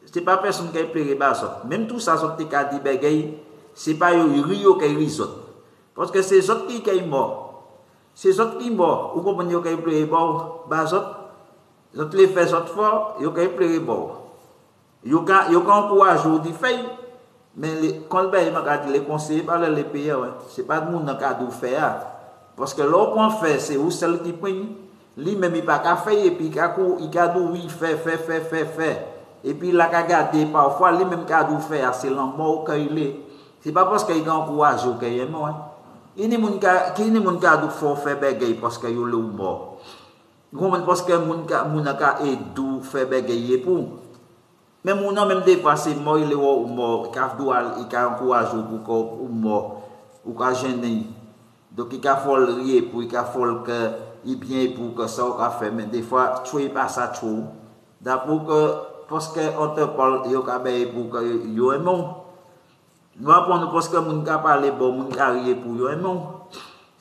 ce n'est pas personne qui a payé les autres. Même tout ça, ce n'est pas Rio qui a les autres. Parce que c'est les autres qui sont morts. C'est les autres qui sont morts. Vous comprenez qu'ils ont payé les autres. Les autres les fait autres fort, ils ont payé les autres. Ils ont encouragé aux différents. Mais quand les conseillers par les pays, ce n'est pas le monde qui a dû faire. Parce que l'autre qu'on fait, c'est où celle qui prennent. Lui-même, il n'a pas fait, et puis il a dit oui, fait. Et puis il a gardé parfois, lui-même, il a dit faire, c'est l'amour qu'il est. Ce n'est pas parce qu'il a encouragé qu'il est mort. Il n'y a pas de monde qui a dit faire bégay parce qu'il est mort. Parce que mon a aidé faire bégay pour. Mais mon même des fois, c'est mort, il est mort, il a encouragé pour mort, ou qu'il gêné. Donc il a fallu rire pour il a fallu que il bien pour que ça a fait, mais des fois tu es pas ça trop. D'abord que parce que on te parle, il y a pour que yo aimons. Nous apprenons parce que mon gars parler bon, mon gars rire pour yo aimons.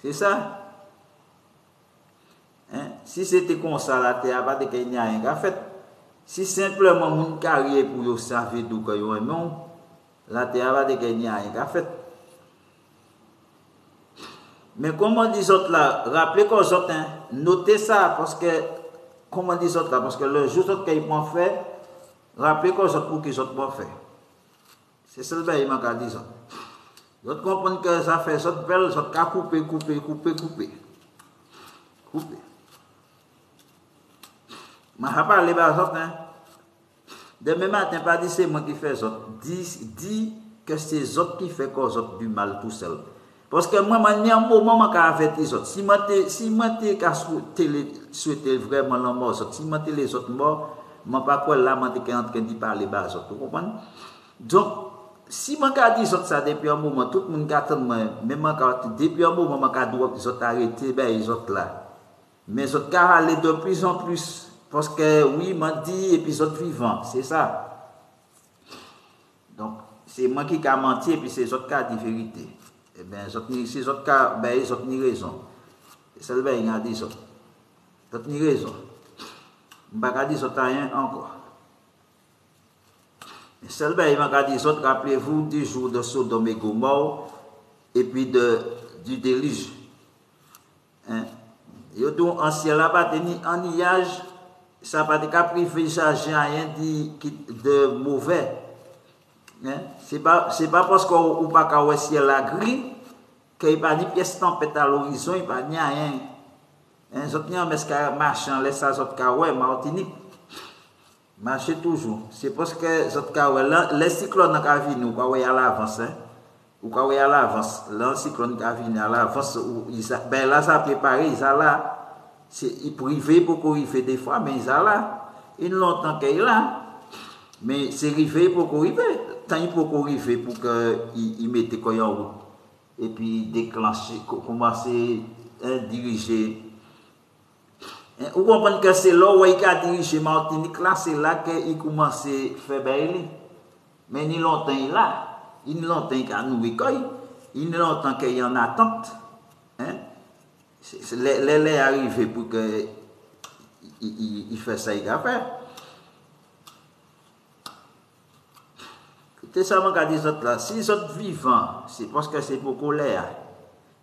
C'est ça. Hein? Si c'était comme ça la terre pas de qu'il n'y a rien qu'à fait. Si simplement mon gars rire pour yo savait d'où que yo aimons, la terre pas de qu'il n'y a rien qu'à fait. Mais comme on dit autres là, rappelez qu'aux autres, notez ça parce que, comme on dit autres là, parce que le jour qu'ils vont faire, rappelez qu'aux autres pour qu'ils vont faire. C'est ça le bail m'a dit ça. Vous comprenez que ça fait ça belle, ça qu'à couper. Ma parlé bas autres demain matin pas dit c'est moi qui fais ça. Dit que c'est autres qui fait qu'aux autres du mal tout seul. Parce que moi, il y a un moment où je les autres. Si je souhaitais vraiment la mort, si je les autres morts, je ne sais pas quoi là, je suis en train de parler bas. Vous comprenez? Donc, si je dis ça depuis un moment, tout le monde attend, même depuis un moment, je dois arrêter les autres là. Mais je dois aller de plus en plus. Parce que oui, je dis épisode vivant, c'est ça. Donc, c'est moi qui ai menti et puis c'est les autres qui ont dit vérité. Eh bien, si les autres cas, ben, ils ont raison. C'est le bien, il a dit ça. Ils ont raison. Je ne vais pas dire ça rien encore. C'est le bien, il m'a dit ça. Rappelez-vous du jour de Sodome et Gomorrhe et puis du déluge. Hein? Et donc, en ciel là-bas, en nuage, ça n'a pas de privilégier rien de mauvais. Hein? C'est pas parce qu'on n'a pas qu'à ciel la gris qu'il n'y a pas de pièce tempête à l'horizon, il n'y a pas de rien. Zot n'y a pas de marchand, laisse ça zot kawé, Martinique. Marchez toujours. C'est parce que zot kawé, les cyclones qui viennent, ou kawé à l'avance, ou kawé à l'avance, les cyclones qui viennent à l'avance, ben là ça préparé, ils sont là. C'est privé pour qu'on y fait des fois, mais ils sont là. Ils longtemps qu'ils sont là. Mais c'est arrivé pour qu'on y fait. Tant il faut qu'on y fait pour qu'ils mettent quoi en route. Et puis déclencher, commencer à diriger. Vous comprenez que c'est là où il a dirigé Martinique, là, c'est là qu'il commence à faire bailler. Mais ni longtemps il là, il n'y a longtemps qu'il a nourri, il n'y a longtemps qu'il y en attente. Hein? Les arrivés pour que il fait ça, il a fait. Écoutez ça, mon gars, dit là, si ils sont vivants, c'est parce que c'est pour colère.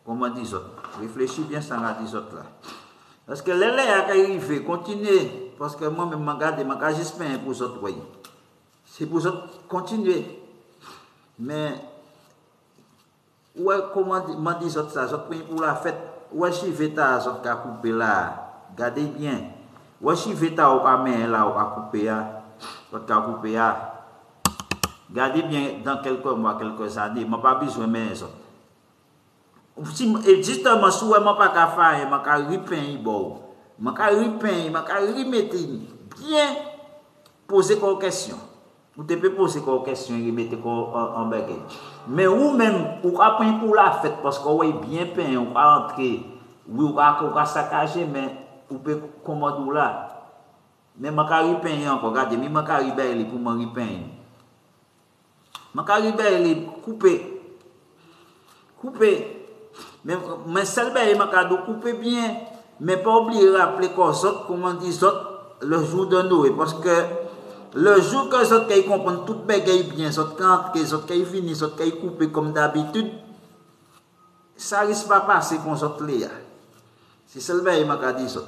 Comment dit ça? Réfléchis bien, ça m'a dit ça là. Parce que les léas qui arrivent, continuez. Parce que moi-même, j'espère pour ça, c'est pour ça continuer. Mais, ouais, comment dit ça, ça pour la fête. Ouais, si Veta, ça a coupé là, regardez bien. Ouais, si Veta, au caméra là, on a coupé là, ça a coupé là. Regardez bien, dans quelques mois, quelques années, je n'ai pas besoin de ça. Et justement, si je n'ai pas de faire, je vais remettre bien, poser des questions. Vous pouvez poser des questions et remettre en bagage. Mais vous-même, vous apprenez pour la fête parce que vous avez bien peint, vous pouvez entrer, vous pouvez saccager, mais vous pouvez commander là. Mais je vais repeindre encore, regardez, je vais repeindre pour me repeindre. Je vais repeindre, couper. Mais celle-là, je vais couper bien. Mais pas oublier de rappeler comment dit le jour de Noël. Parce que le jour que les autres comprennent tout bien, les autres les autres finissent, les autres coupent comme d'habitude, ça risque pas passer comme ça. C'est celle-là qui m'a dit ça.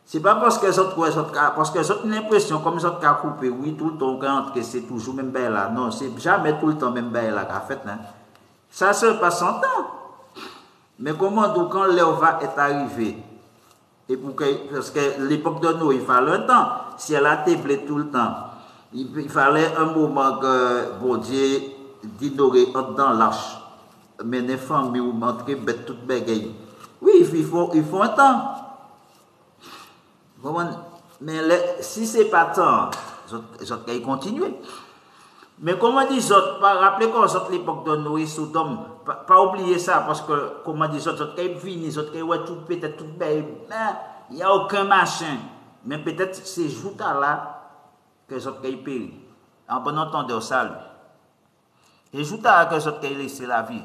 C'est pas parce que les autres ont l'impression comme les autres coupé, oui, tout le temps, que c'est toujours même belle là. Non, c'est jamais tout le temps même belle là qu'a fait. Ça se passe 100 ans. Mais comment donc quand l'heure va être arrivée? Et parce que l'époque de Noé, il fallait un temps. Si elle a été tout le temps, il fallait un moment que bon Dieu d'ignorer dans l'arche. Mais les femmes, ils montrent bête toute bagaille. Oui, il faut un temps. Mais si ce n'est pas temps, ils ont continuer. Mais comment dit ça, rappelez qu'on sort l'époque de Noé, Sodome, pas oublier ça, parce que, comment dit ça, ils ont fini, ils ont tout peut-être tout belle, il n'y a aucun machin. Mais peut-être ces jours-là, que ils ont péri. En bon entendeur, ça, les jours-là que ils ont laissé la vie.